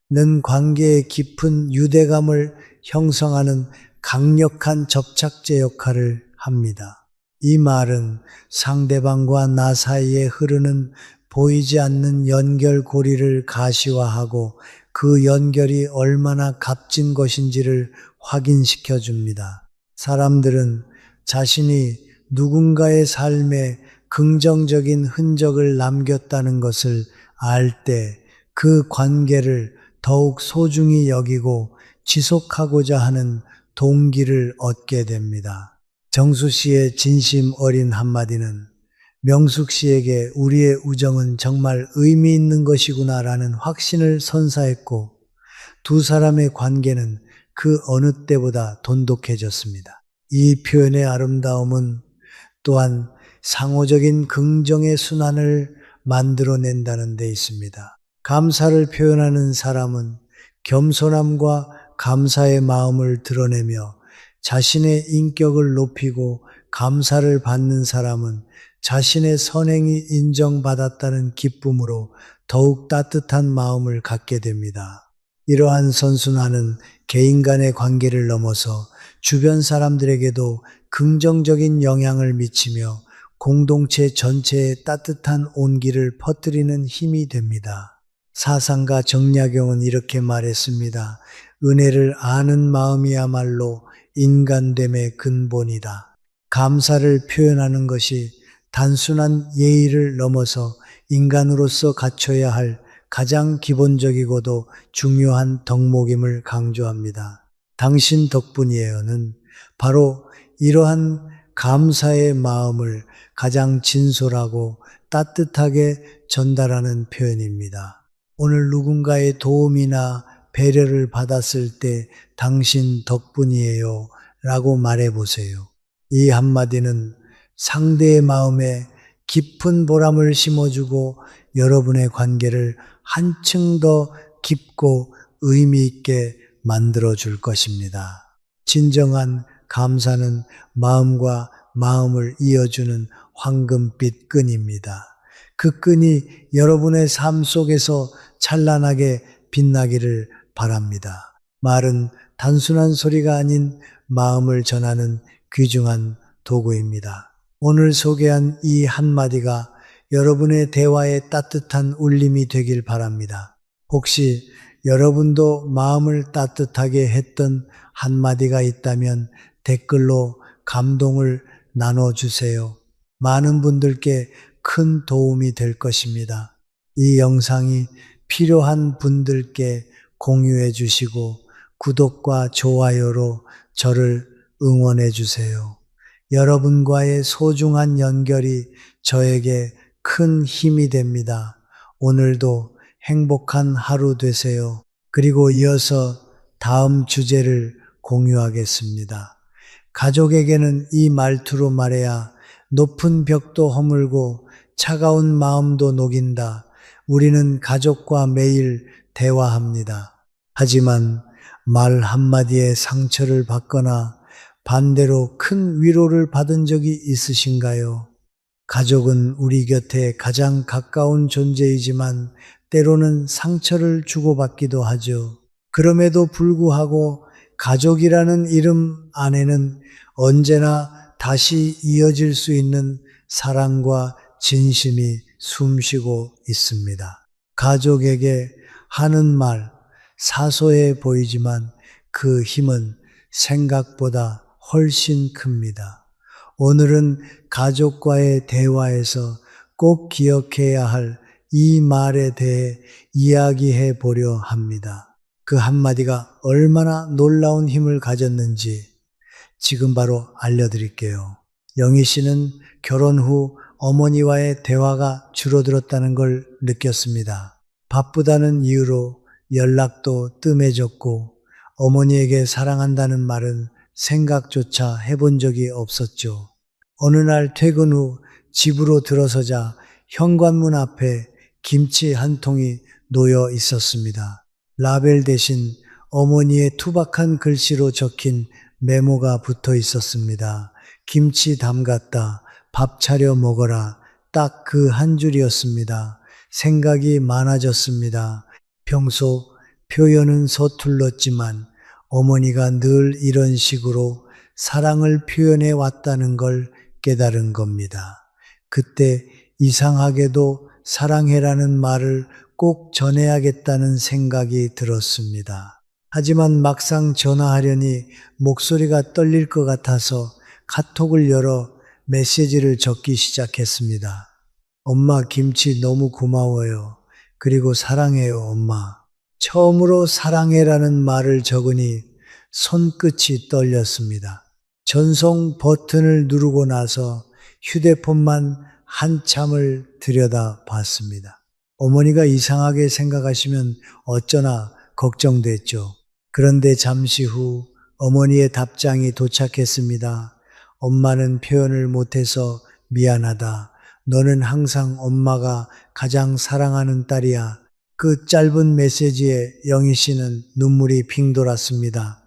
는 관계의 깊은 유대감을 형성하는 강력한 접착제 역할을 합니다. 이 말은 상대방과 나 사이에 흐르는 보이지 않는 연결고리를 가시화하고 그 연결이 얼마나 값진 것인지를 확인시켜 줍니다. 사람들은 자신이 누군가의 삶에 긍정적인 흔적을 남겼다는 것을 알 때 그 관계를 더욱 소중히 여기고 지속하고자 하는 동기를 얻게 됩니다. 정수 씨의 진심 어린 한마디는 명숙 씨에게 우리의 우정은 정말 의미 있는 것이구나라는 확신을 선사했고 두 사람의 관계는 그 어느 때보다 돈독해졌습니다. 이 표현의 아름다움은 또한 상호적인 긍정의 순환을 만들어낸다는 데 있습니다. 감사를 표현하는 사람은 겸손함과 감사의 마음을 드러내며 자신의 인격을 높이고 감사를 받는 사람은 자신의 선행이 인정받았다는 기쁨으로 더욱 따뜻한 마음을 갖게 됩니다. 이러한 선순환은 개인 간의 관계를 넘어서 주변 사람들에게도 긍정적인 영향을 미치며 공동체 전체에 따뜻한 온기를 퍼뜨리는 힘이 됩니다. 사상가 정약용은 이렇게 말했습니다. 은혜를 아는 마음이야말로 인간됨의 근본이다. 감사를 표현하는 것이 단순한 예의를 넘어서 인간으로서 갖춰야 할 가장 기본적이고도 중요한 덕목임을 강조합니다. 당신 덕분이에요는 바로 이러한 감사의 마음을 가장 진솔하고 따뜻하게 전달하는 표현입니다. 오늘 누군가의 도움이나 배려를 받았을 때 당신 덕분이에요 라고 말해보세요. 이 한마디는 상대의 마음에 깊은 보람을 심어주고 여러분의 관계를 한층 더 깊고 의미 있게 만들어줄 것입니다. 진정한 감사는 마음과 마음을 이어주는 황금빛 끈입니다. 그 끈이 여러분의 삶 속에서 찬란하게 빛나기를 바랍니다. 말은 단순한 소리가 아닌 마음을 전하는 귀중한 도구입니다. 오늘 소개한 이 한마디가 여러분의 대화에 따뜻한 울림이 되길 바랍니다. 혹시 여러분도 마음을 따뜻하게 했던 한마디가 있다면 댓글로 감동을 나눠주세요. 많은 분들께 큰 도움이 될 것입니다. 이 영상이 필요한 분들께 공유해 주시고 구독과 좋아요로 저를 응원해 주세요. 여러분과의 소중한 연결이 저에게 큰 힘이 됩니다. 오늘도 행복한 하루 되세요. 그리고 이어서 다음 주제를 공유하겠습니다. 가족에게는 이 말투로 말해야 높은 벽도 허물고 차가운 마음도 녹인다. 우리는 가족과 매일 대화합니다. 하지만 말 한마디에 상처를 받거나 반대로 큰 위로를 받은 적이 있으신가요? 가족은 우리 곁에 가장 가까운 존재이지만 때로는 상처를 주고받기도 하죠. 그럼에도 불구하고 가족이라는 이름 안에는 언제나 다시 이어질 수 있는 사랑과 진심이 숨쉬고 있습니다. 가족에게 하는 말 사소해 보이지만 그 힘은 생각보다 훨씬 큽니다. 오늘은 가족과의 대화에서 꼭 기억해야 할 이 말에 대해 이야기해 보려 합니다. 그 한마디가 얼마나 놀라운 힘을 가졌는지 지금 바로 알려드릴게요. 영희 씨는 결혼 후 어머니와의 대화가 줄어들었다는 걸 느꼈습니다. 바쁘다는 이유로 연락도 뜸해졌고 어머니에게 사랑한다는 말은 생각조차 해본 적이 없었죠. 어느 날 퇴근 후 집으로 들어서자 현관문 앞에 김치 한 통이 놓여 있었습니다. 라벨 대신 어머니의 투박한 글씨로 적힌 메모가 붙어 있었습니다. 김치 담갔다. 밥 차려 먹어라. 딱 그 한 줄이었습니다. 생각이 많아졌습니다. 평소 표현은 서툴렀지만 어머니가 늘 이런 식으로 사랑을 표현해 왔다는 걸 깨달은 겁니다. 그때 이상하게도 사랑해라는 말을 꼭 전해야겠다는 생각이 들었습니다. 하지만 막상 전화하려니 목소리가 떨릴 것 같아서 카톡을 열어 메시지를 적기 시작했습니다. 엄마 김치 너무 고마워요. 그리고 사랑해요, 엄마. 처음으로 사랑해라는 말을 적으니 손끝이 떨렸습니다. 전송 버튼을 누르고 나서 휴대폰만 한참을 들여다 봤습니다. 어머니가 이상하게 생각하시면 어쩌나 걱정됐죠. 그런데 잠시 후 어머니의 답장이 도착했습니다. 엄마는 표현을 못해서 미안하다. 너는 항상 엄마가 가장 사랑하는 딸이야. 그 짧은 메시지에 영희 씨는 눈물이 핑 돌았습니다.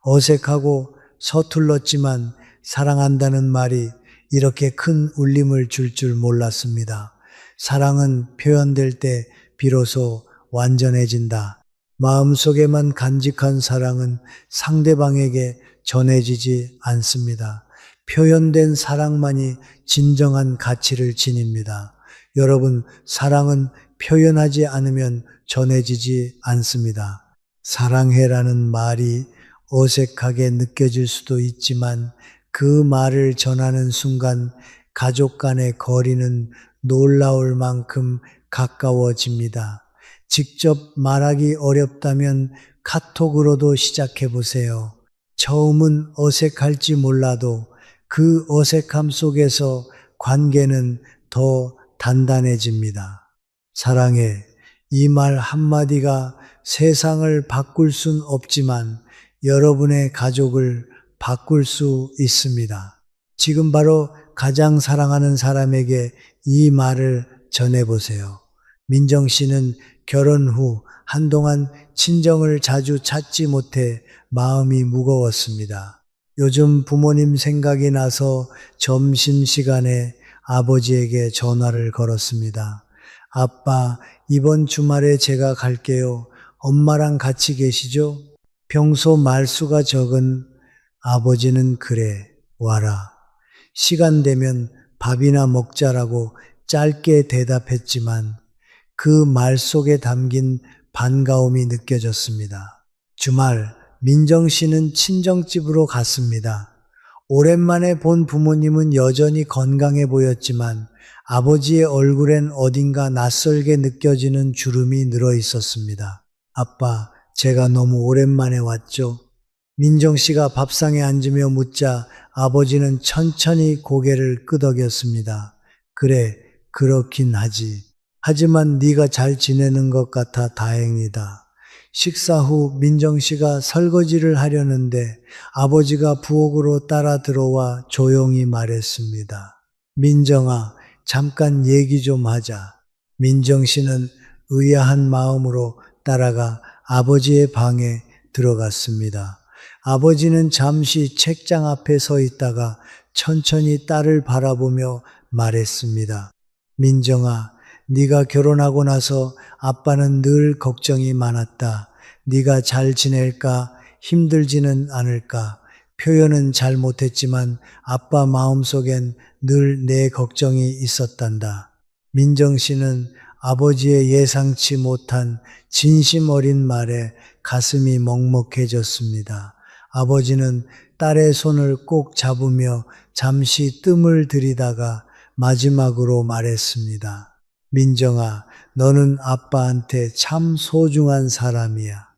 어색하고 서툴렀지만 사랑한다는 말이 이렇게 큰 울림을 줄 몰랐습니다. 사랑은 표현될 때 비로소 완전해진다. 마음속에만 간직한 사랑은 상대방에게 전해지지 않습니다. 표현된 사랑만이 진정한 가치를 지닙니다. 여러분, 사랑은 표현하지 않으면 전해지지 않습니다. 사랑해라는 말이 어색하게 느껴질 수도 있지만 그 말을 전하는 순간 가족 간의 거리는 놀라울 만큼 가까워집니다. 직접 말하기 어렵다면 카톡으로도 시작해 보세요. 처음은 어색할지 몰라도 그 어색함 속에서 관계는 더 단단해집니다. 사랑해. 이 말 한마디가 세상을 바꿀 순 없지만 여러분의 가족을 바꿀 수 있습니다. 지금 바로 가장 사랑하는 사람에게 이 말을 전해보세요. 민정 씨는 결혼 후 한동안 친정을 자주 찾지 못해 마음이 무거웠습니다. 요즘 부모님 생각이 나서 점심시간에 아버지에게 전화를 걸었습니다. 아빠, 이번 주말에 제가 갈게요. 엄마랑 같이 계시죠? 평소 말수가 적은 아버지는 그래, 와라. 시간 되면 밥이나 먹자라고 짧게 대답했지만 그 말 속에 담긴 반가움이 느껴졌습니다. 주말, 민정 씨는 친정집으로 갔습니다. 오랜만에 본 부모님은 여전히 건강해 보였지만 아버지의 얼굴엔 어딘가 낯설게 느껴지는 주름이 늘어 있었습니다. 아빠, 제가 너무 오랜만에 왔죠? 민정 씨가 밥상에 앉으며 묻자 아버지는 천천히 고개를 끄덕였습니다. 그래, 그렇긴 하지. 하지만 네가 잘 지내는 것 같아 다행이다. 식사 후 민정 씨가 설거지를 하려는데 아버지가 부엌으로 따라 들어와 조용히 말했습니다. 민정아, 잠깐 얘기 좀 하자. 민정 씨는 의아한 마음으로 따라가 아버지의 방에 들어갔습니다. 아버지는 잠시 책장 앞에 서 있다가 천천히 딸을 바라보며 말했습니다. 민정아, 네가 결혼하고 나서 아빠는 늘 걱정이 많았다. 네가 잘 지낼까? 힘들지는 않을까? 표현은 잘 못했지만 아빠 마음속엔 늘 내 걱정이 있었단다. 민정 씨는 아버지의 예상치 못한 진심 어린 말에 가슴이 먹먹해졌습니다. 아버지는 딸의 손을 꼭 잡으며 잠시 뜸을 들이다가 마지막으로 말했습니다. 민정아, 너는 아빠한테 참 소중한 사람이야.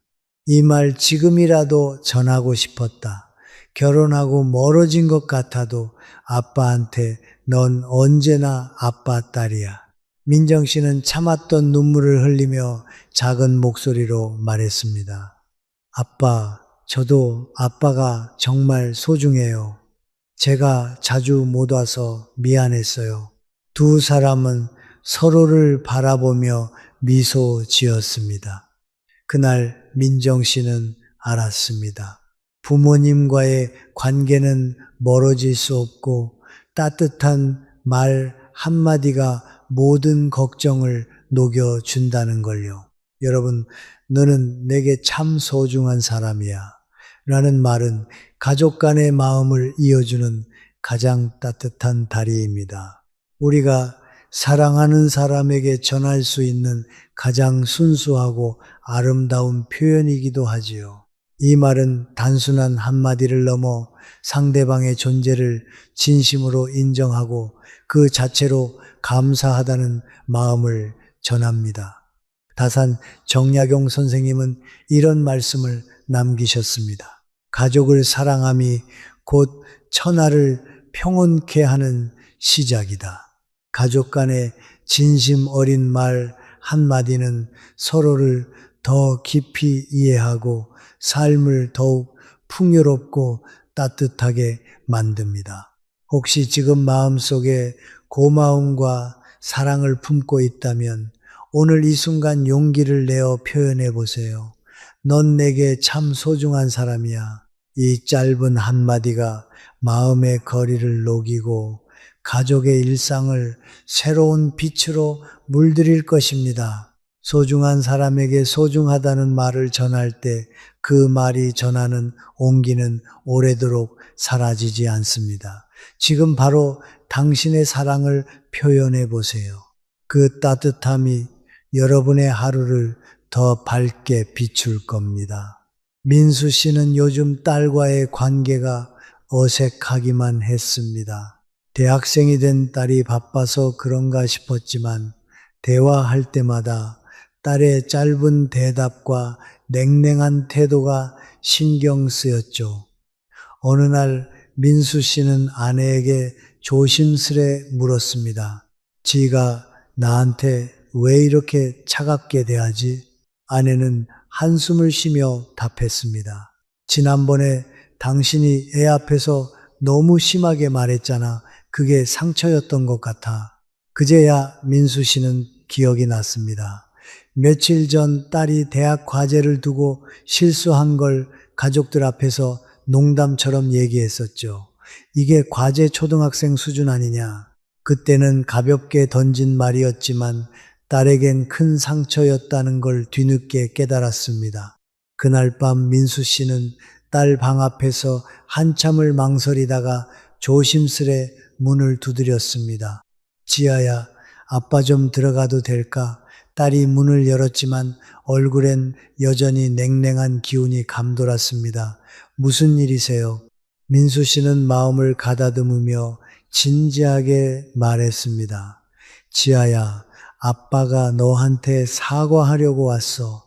이 말 지금이라도 전하고 싶었다. 결혼하고 멀어진 것 같아도 아빠한테 넌 언제나 아빠 딸이야. 민정 씨는 참았던 눈물을 흘리며 작은 목소리로 말했습니다. 아빠, 저도 아빠가 정말 소중해요. 제가 자주 못 와서 미안했어요. 두 사람은 서로를 바라보며 미소 지었습니다. 그날 민정 씨는 알았습니다. 부모님과의 관계는 멀어질 수 없고 따뜻한 말 한마디가 모든 걱정을 녹여준다는 걸요. 여러분, 너는 내게 참 소중한 사람이야. 라는 말은 가족 간의 마음을 이어주는 가장 따뜻한 다리입니다. 우리가 사랑하는 사람에게 전할 수 있는 가장 순수하고 아름다운 표현이기도 하지요. 이 말은 단순한 한마디를 넘어 상대방의 존재를 진심으로 인정하고 그 자체로 감사하다는 마음을 전합니다. 다산 정약용 선생님은 이런 말씀을 남기셨습니다. 가족을 사랑함이 곧 천하를 평온케 하는 시작이다. 가족 간의 진심 어린 말 한마디는 서로를 더 깊이 이해하고 삶을 더욱 풍요롭고 따뜻하게 만듭니다. 혹시 지금 마음속에 고마움과 사랑을 품고 있다면 오늘 이 순간 용기를 내어 표현해 보세요. 넌 내게 참 소중한 사람이야. 이 짧은 한마디가 마음의 거리를 녹이고 가족의 일상을 새로운 빛으로 물들일 것입니다. 소중한 사람에게 소중하다는 말을 전할 때 그 말이 전하는 온기는 오래도록 사라지지 않습니다. 지금 바로 당신의 사랑을 표현해 보세요. 그 따뜻함이 여러분의 하루를 더 밝게 비출 겁니다. 민수 씨는 요즘 딸과의 관계가 어색하기만 했습니다. 대학생이 된 딸이 바빠서 그런가 싶었지만 대화할 때마다 딸의 짧은 대답과 냉랭한 태도가 신경 쓰였죠. 어느 날 민수 씨는 아내에게 조심스레 물었습니다. 지가 나한테 왜 이렇게 차갑게 대하지? 아내는 한숨을 쉬며 답했습니다. 지난번에 당신이 애 앞에서 너무 심하게 말했잖아. 그게 상처였던 것 같아. 그제야 민수 씨는 기억이 났습니다. 며칠 전 딸이 대학 과제를 두고 실수한 걸 가족들 앞에서 농담처럼 얘기했었죠. 이게 과제 초등학생 수준 아니냐. 그때는 가볍게 던진 말이었지만 딸에겐 큰 상처였다는 걸 뒤늦게 깨달았습니다. 그날 밤 민수 씨는 딸 방 앞에서 한참을 망설이다가 조심스레 문을 두드렸습니다. 지아야, 아빠 좀 들어가도 될까? 딸이 문을 열었지만 얼굴엔 여전히 냉랭한 기운이 감돌았습니다. 무슨 일이세요? 민수 씨는 마음을 가다듬으며 진지하게 말했습니다. 지아야, 아빠가 너한테 사과하려고 왔어.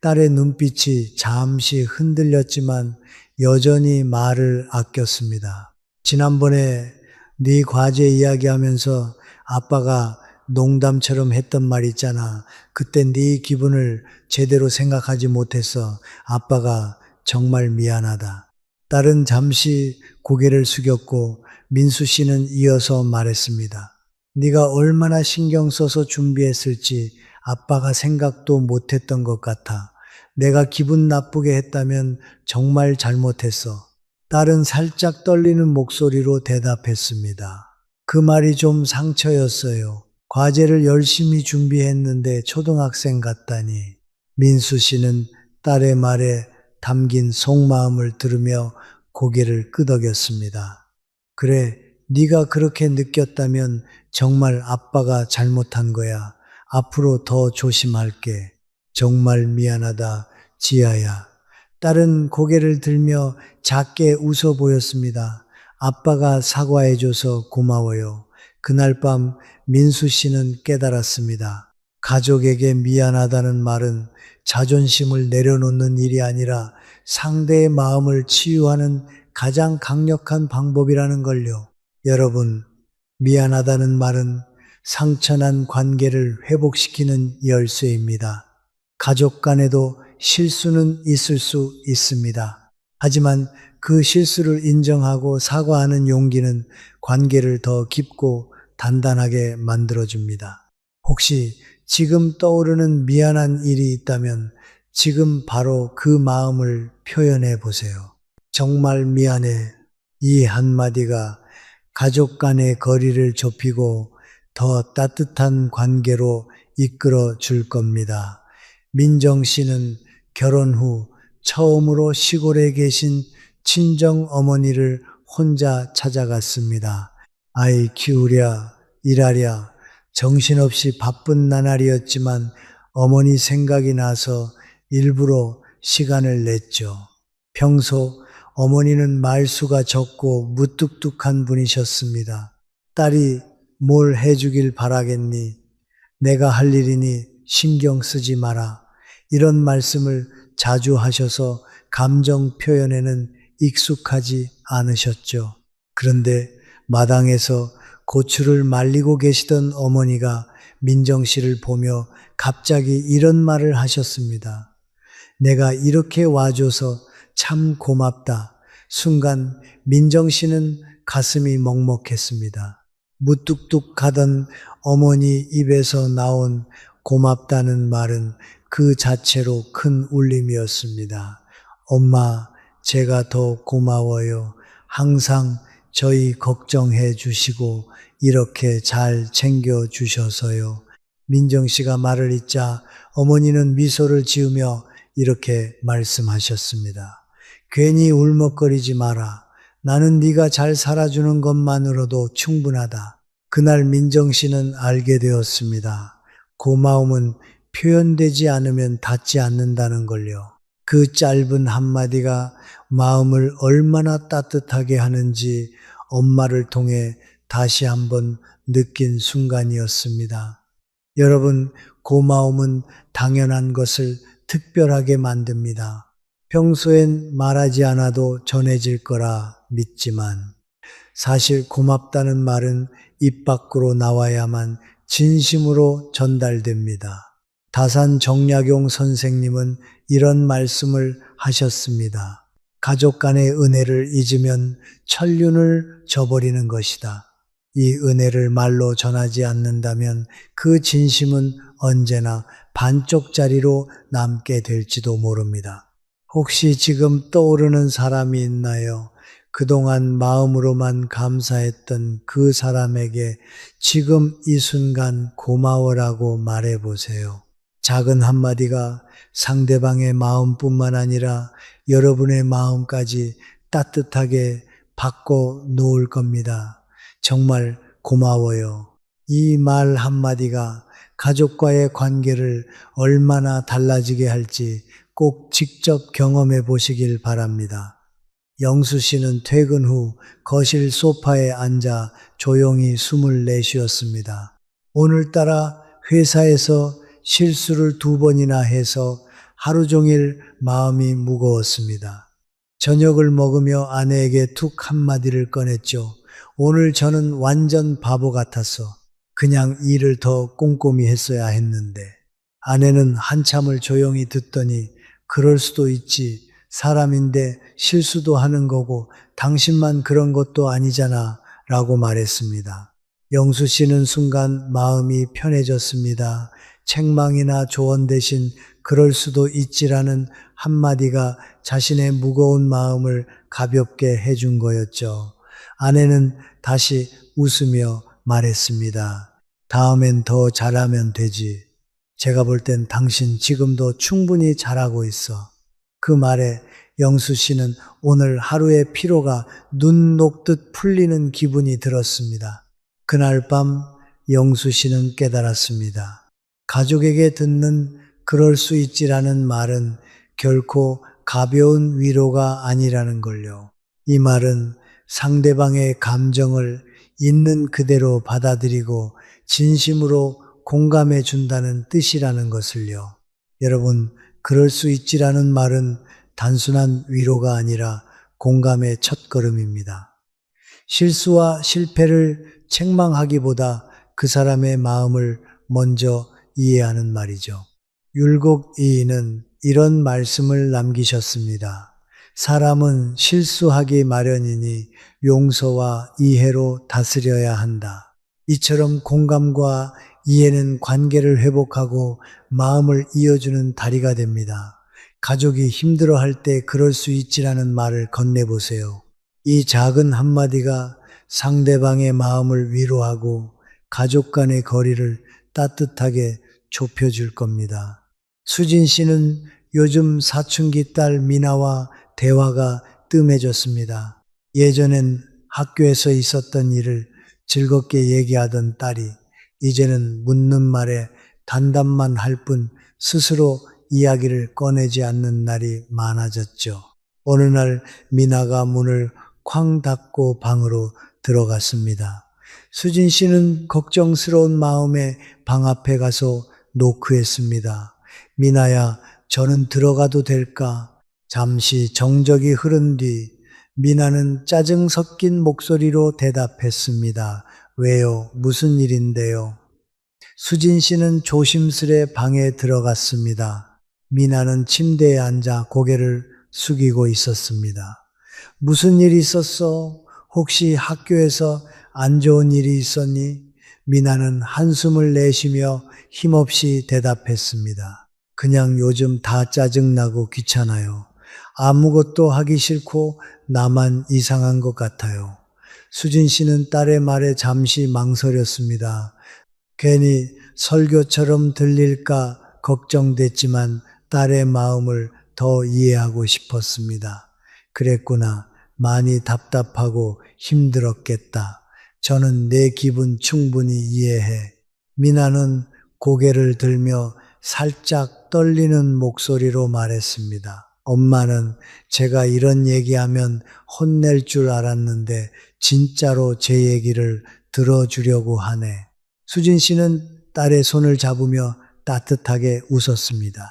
딸의 눈빛이 잠시 흔들렸지만 여전히 말을 아꼈습니다. 지난번에 네 과제 이야기하면서 아빠가 농담처럼 했던 말 있잖아. 그때 네 기분을 제대로 생각하지 못해서 아빠가 정말 미안하다. 딸은 잠시 고개를 숙였고 민수 씨는 이어서 말했습니다. 네가 얼마나 신경 써서 준비했을지 아빠가 생각도 못했던 것 같아. 내가 기분 나쁘게 했다면 정말 잘못했어. 딸은 살짝 떨리는 목소리로 대답했습니다. 그 말이 좀 상처였어요. 과제를 열심히 준비했는데 초등학생 같다니. 민수 씨는 딸의 말에 담긴 속마음을 들으며 고개를 끄덕였습니다. 그래, 네가 그렇게 느꼈다면 정말 아빠가 잘못한 거야. 앞으로 더 조심할게. 정말 미안하다, 지아야. 딸은 고개를 들며 작게 웃어 보였습니다. 아빠가 사과해줘서 고마워요. 그날 밤 민수 씨는 깨달았습니다. 가족에게 미안하다는 말은 자존심을 내려놓는 일이 아니라 상대의 마음을 치유하는 가장 강력한 방법이라는 걸요. 여러분, 미안하다는 말은 상처난 관계를 회복시키는 열쇠입니다. 가족 간에도 실수는 있을 수 있습니다. 하지만 그 실수를 인정하고 사과하는 용기는 관계를 더 깊고 단단하게 만들어줍니다. 혹시 지금 떠오르는 미안한 일이 있다면 지금 바로 그 마음을 표현해 보세요. 정말 미안해. 이 한마디가 가족 간의 거리를 좁히고 더 따뜻한 관계로 이끌어 줄 겁니다. 민정 씨는 결혼 후 처음으로 시골에 계신 친정 어머니를 혼자 찾아갔습니다. 아이 키우랴, 일하랴, 정신없이 바쁜 나날이었지만 어머니 생각이 나서 일부러 시간을 냈죠. 평소 어머니는 말수가 적고 무뚝뚝한 분이셨습니다. 딸이 뭘 해주길 바라겠니? 내가 할 일이니 신경 쓰지 마라. 이런 말씀을 자주 하셔서 감정 표현에는 익숙하지 않으셨죠. 그런데 마당에서 고추를 말리고 계시던 어머니가 민정 씨를 보며 갑자기 이런 말을 하셨습니다. 내가 이렇게 와줘서 참 고맙다. 순간 민정 씨는 가슴이 먹먹했습니다. 무뚝뚝하던 어머니 입에서 나온 고맙다는 말은 그 자체로 큰 울림이었습니다. 엄마, 제가 더 고마워요. 항상 저희 걱정해 주시고 이렇게 잘 챙겨 주셔서요. 민정 씨가 말을 잇자 어머니는 미소를 지으며 이렇게 말씀하셨습니다. 괜히 울먹거리지 마라. 나는 네가 잘 살아주는 것만으로도 충분하다. 그날 민정 씨는 알게 되었습니다. 고마움은 표현되지 않으면 닿지 않는다는 걸요. 그 짧은 한마디가 마음을 얼마나 따뜻하게 하는지 엄마를 통해 다시 한번 느낀 순간이었습니다. 여러분, 고마움은 당연한 것을 특별하게 만듭니다. 평소엔 말하지 않아도 전해질 거라 믿지만 사실 고맙다는 말은 입 밖으로 나와야만 진심으로 전달됩니다. 다산 정약용 선생님은 이런 말씀을 하셨습니다. 가족 간의 은혜를 잊으면 천륜을 저버리는 것이다. 이 은혜를 말로 전하지 않는다면 그 진심은 언제나 반쪽짜리로 남게 될지도 모릅니다. 혹시 지금 떠오르는 사람이 있나요? 그동안 마음으로만 감사했던 그 사람에게 지금 이 순간 고마워라고 말해보세요. 작은 한마디가 상대방의 마음뿐만 아니라 여러분의 마음까지 따뜻하게 바꿔 놓을 겁니다. 정말 고마워요. 이 말 한마디가 가족과의 관계를 얼마나 달라지게 할지 꼭 직접 경험해 보시길 바랍니다. 영수 씨는 퇴근 후 거실 소파에 앉아 조용히 숨을 내쉬었습니다. 오늘따라 회사에서 실수를 2번이나 해서 하루 종일 마음이 무거웠습니다. 저녁을 먹으며 아내에게 툭 한마디를 꺼냈죠. 오늘 저는 완전 바보 같았어. 그냥 일을 더 꼼꼼히 했어야 했는데. 아내는 한참을 조용히 듣더니 그럴 수도 있지. 사람인데 실수도 하는 거고 당신만 그런 것도 아니잖아 라고 말했습니다. 영수 씨는 순간 마음이 편해졌습니다. 책망이나 조언 대신 그럴 수도 있지라는 한마디가 자신의 무거운 마음을 가볍게 해준 거였죠. 아내는 다시 웃으며 말했습니다. 다음엔 더 잘하면 되지. 제가 볼 땐 당신 지금도 충분히 잘하고 있어. 그 말에 영수 씨는 오늘 하루의 피로가 눈 녹듯 풀리는 기분이 들었습니다. 그날 밤 영수 씨는 깨달았습니다. 가족에게 듣는 그럴 수 있지라는 말은 결코 가벼운 위로가 아니라는 걸요. 이 말은 상대방의 감정을 있는 그대로 받아들이고 진심으로 공감해 준다는 뜻이라는 것을요. 여러분, 그럴 수 있지라는 말은 단순한 위로가 아니라 공감의 첫걸음입니다. 실수와 실패를 책망하기보다 그 사람의 마음을 먼저 이해하는 말이죠. 율곡이인은 이런 말씀을 남기셨습니다. 사람은 실수하기 마련이니 용서와 이해로 다스려야 한다. 이처럼 공감과 이해는 관계를 회복하고 마음을 이어주는 다리가 됩니다. 가족이 힘들어할 때 그럴 수 있지라는 말을 건네보세요. 이 작은 한마디가 상대방의 마음을 위로하고 가족 간의 거리를 따뜻하게 좁혀줄 겁니다. 수진 씨는 요즘 사춘기 딸 미나와 대화가 뜸해졌습니다. 예전엔 학교에서 있었던 일을 즐겁게 얘기하던 딸이 이제는 묻는 말에 단답만 할 뿐 스스로 이야기를 꺼내지 않는 날이 많아졌죠. 어느 날 미나가 문을 쾅 닫고 방으로 들어갔습니다. 수진 씨는 걱정스러운 마음에 방 앞에 가서 노크했습니다. 미나야, 저는 들어가도 될까? 잠시 정적이 흐른 뒤 미나는 짜증 섞인 목소리로 대답했습니다. 왜요? 무슨 일인데요? 수진 씨는 조심스레 방에 들어갔습니다. 미나는 침대에 앉아 고개를 숙이고 있었습니다. 무슨 일 있었어? 혹시 학교에서 안 좋은 일이 있었니? 미나는 한숨을 내쉬며 힘없이 대답했습니다. 그냥 요즘 다 짜증나고 귀찮아요. 아무것도 하기 싫고 나만 이상한 것 같아요. 수진 씨는 딸의 말에 잠시 망설였습니다. 괜히 설교처럼 들릴까 걱정됐지만 딸의 마음을 더 이해하고 싶었습니다. 그랬구나. 많이 답답하고 힘들었겠다. 저는 내 기분 충분히 이해해. 미나는 고개를 들며 살짝 떨리는 목소리로 말했습니다. 엄마는 제가 이런 얘기하면 혼낼 줄 알았는데 진짜로 제 얘기를 들어주려고 하네. 수진 씨는 딸의 손을 잡으며 따뜻하게 웃었습니다.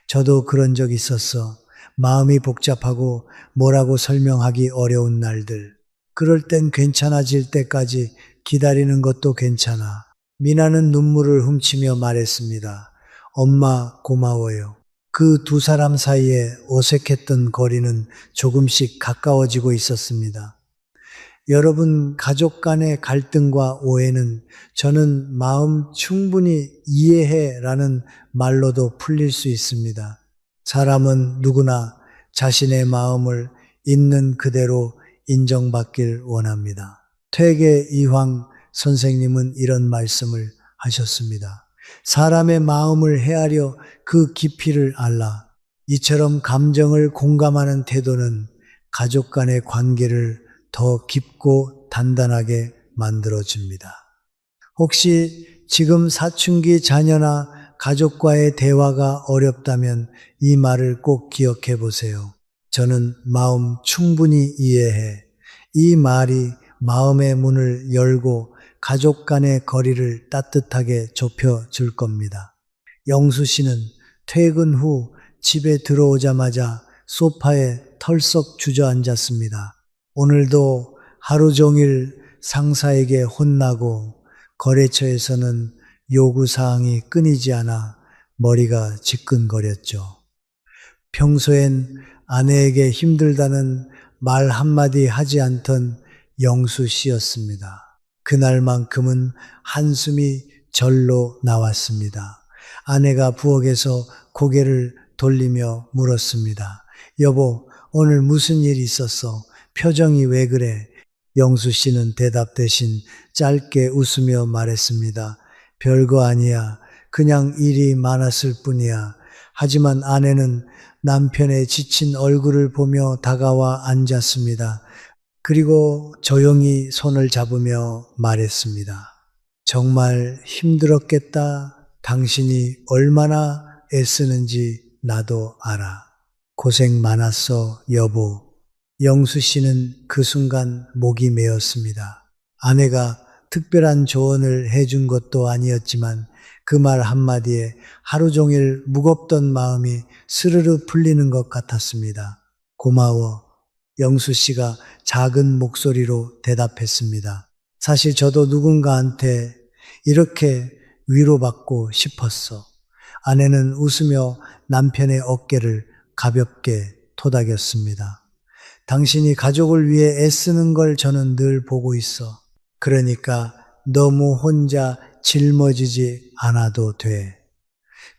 저도 그런 적 있었어. 마음이 복잡하고 뭐라고 설명하기 어려운 날들. 그럴 땐 괜찮아질 때까지 기다리는 것도 괜찮아. 미나는 눈물을 훔치며 말했습니다. 엄마 고마워요. 그 두 사람 사이에 어색했던 거리는 조금씩 가까워지고 있었습니다. 여러분, 가족 간의 갈등과 오해는 저는 마음 충분히 이해해 라는 말로도 풀릴 수 있습니다. 사람은 누구나 자신의 마음을 있는 그대로 인정받길 원합니다. 퇴계 이황 선생님은 이런 말씀을 하셨습니다. 사람의 마음을 헤아려 그 깊이를 알라. 이처럼 감정을 공감하는 태도는 가족 간의 관계를 더 깊고 단단하게 만들어줍니다. 혹시 지금 사춘기 자녀나 가족과의 대화가 어렵다면 이 말을 꼭 기억해 보세요. 저는 마음 충분히 이해해. 이 말이 마음의 문을 열고 가족 간의 거리를 따뜻하게 좁혀줄 겁니다. 영수 씨는 퇴근 후 집에 들어오자마자 소파에 털썩 주저앉았습니다. 오늘도 하루 종일 상사에게 혼나고 거래처에서는 요구사항이 끊이지 않아 머리가 지끈거렸죠. 평소엔 아내에게 힘들다는 말 한마디 하지 않던 영수 씨였습니다. 그날만큼은 한숨이 절로 나왔습니다. 아내가 부엌에서 고개를 돌리며 물었습니다. 여보, 오늘 무슨 일 있었어? 표정이 왜 그래? 영수 씨는 대답 대신 짧게 웃으며 말했습니다. 별거 아니야. 그냥 일이 많았을 뿐이야. 하지만 아내는 남편의 지친 얼굴을 보며 다가와 앉았습니다. 그리고 조용히 손을 잡으며 말했습니다. 정말 힘들었겠다. 당신이 얼마나 애쓰는지 나도 알아. 고생 많았어, 여보. 영수 씨는 그 순간 목이 메었습니다. 아내가 특별한 조언을 해준 것도 아니었지만 그 말 한마디에 하루 종일 무겁던 마음이 스르르 풀리는 것 같았습니다. 고마워. 영수 씨가 작은 목소리로 대답했습니다. 사실 저도 누군가한테 이렇게 위로받고 싶었어. 아내는 웃으며 남편의 어깨를 가볍게 토닥였습니다. 당신이 가족을 위해 애쓰는 걸 저는 늘 보고 있어. 그러니까 너무 혼자 짊어지지 않아도 돼.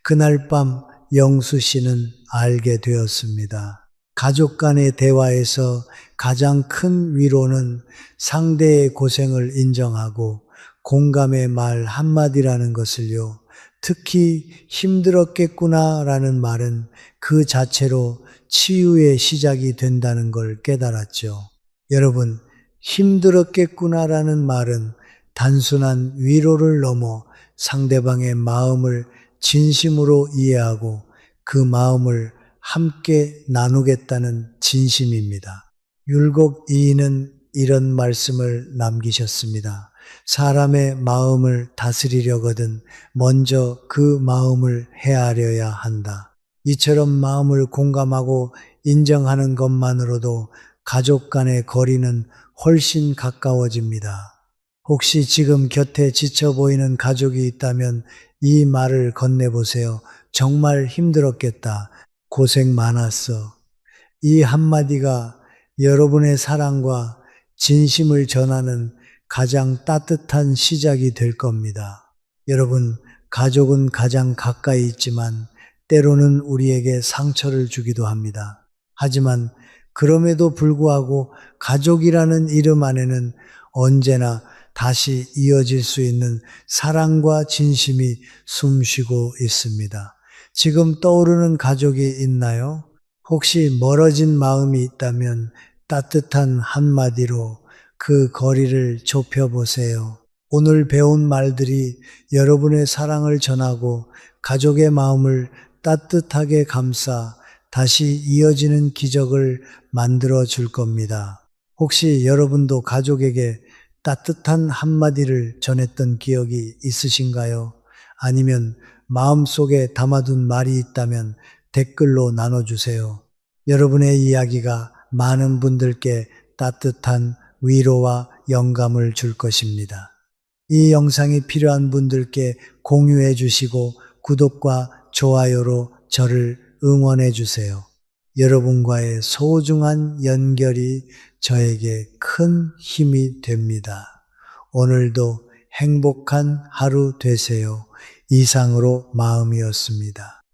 그날 밤 영수 씨는 알게 되었습니다. 가족 간의 대화에서 가장 큰 위로는 상대의 고생을 인정하고 공감의 말 한마디라는 것을요. 특히 힘들었겠구나라는 말은 그 자체로 치유의 시작이 된다는 걸 깨달았죠. 여러분, 힘들었겠구나라는 말은 단순한 위로를 넘어 상대방의 마음을 진심으로 이해하고 그 마음을 함께 나누겠다는 진심입니다. 율곡 이인은 이런 말씀을 남기셨습니다. 사람의 마음을 다스리려거든 먼저 그 마음을 헤아려야 한다. 이처럼 마음을 공감하고 인정하는 것만으로도 가족 간의 거리는 훨씬 가까워집니다. 혹시 지금 곁에 지쳐 보이는 가족이 있다면 이 말을 건네보세요. 정말 힘들었겠다. 고생 많았어. 이 한마디가 여러분의 사랑과 진심을 전하는 가장 따뜻한 시작이 될 겁니다. 여러분, 가족은 가장 가까이 있지만 때로는 우리에게 상처를 주기도 합니다. 하지만 그럼에도 불구하고 가족이라는 이름 안에는 언제나 다시 이어질 수 있는 사랑과 진심이 숨쉬고 있습니다. 지금 떠오르는 가족이 있나요? 혹시 멀어진 마음이 있다면 따뜻한 한마디로 그 거리를 좁혀보세요. 오늘 배운 말들이 여러분의 사랑을 전하고 가족의 마음을 따뜻하게 감싸 다시 이어지는 기적을 만들어 줄 겁니다. 혹시 여러분도 가족에게 따뜻한 한마디를 전했던 기억이 있으신가요? 아니면 마음속에 담아둔 말이 있다면 댓글로 나눠주세요. 여러분의 이야기가 많은 분들께 따뜻한 위로와 영감을 줄 것입니다. 이 영상이 필요한 분들께 공유해 주시고 구독과 좋아요로 저를 응원해 주세요. 여러분과의 소중한 연결이 저에게 큰 힘이 됩니다. 오늘도 행복한 하루 되세요. 이상으로 마음이었습니다.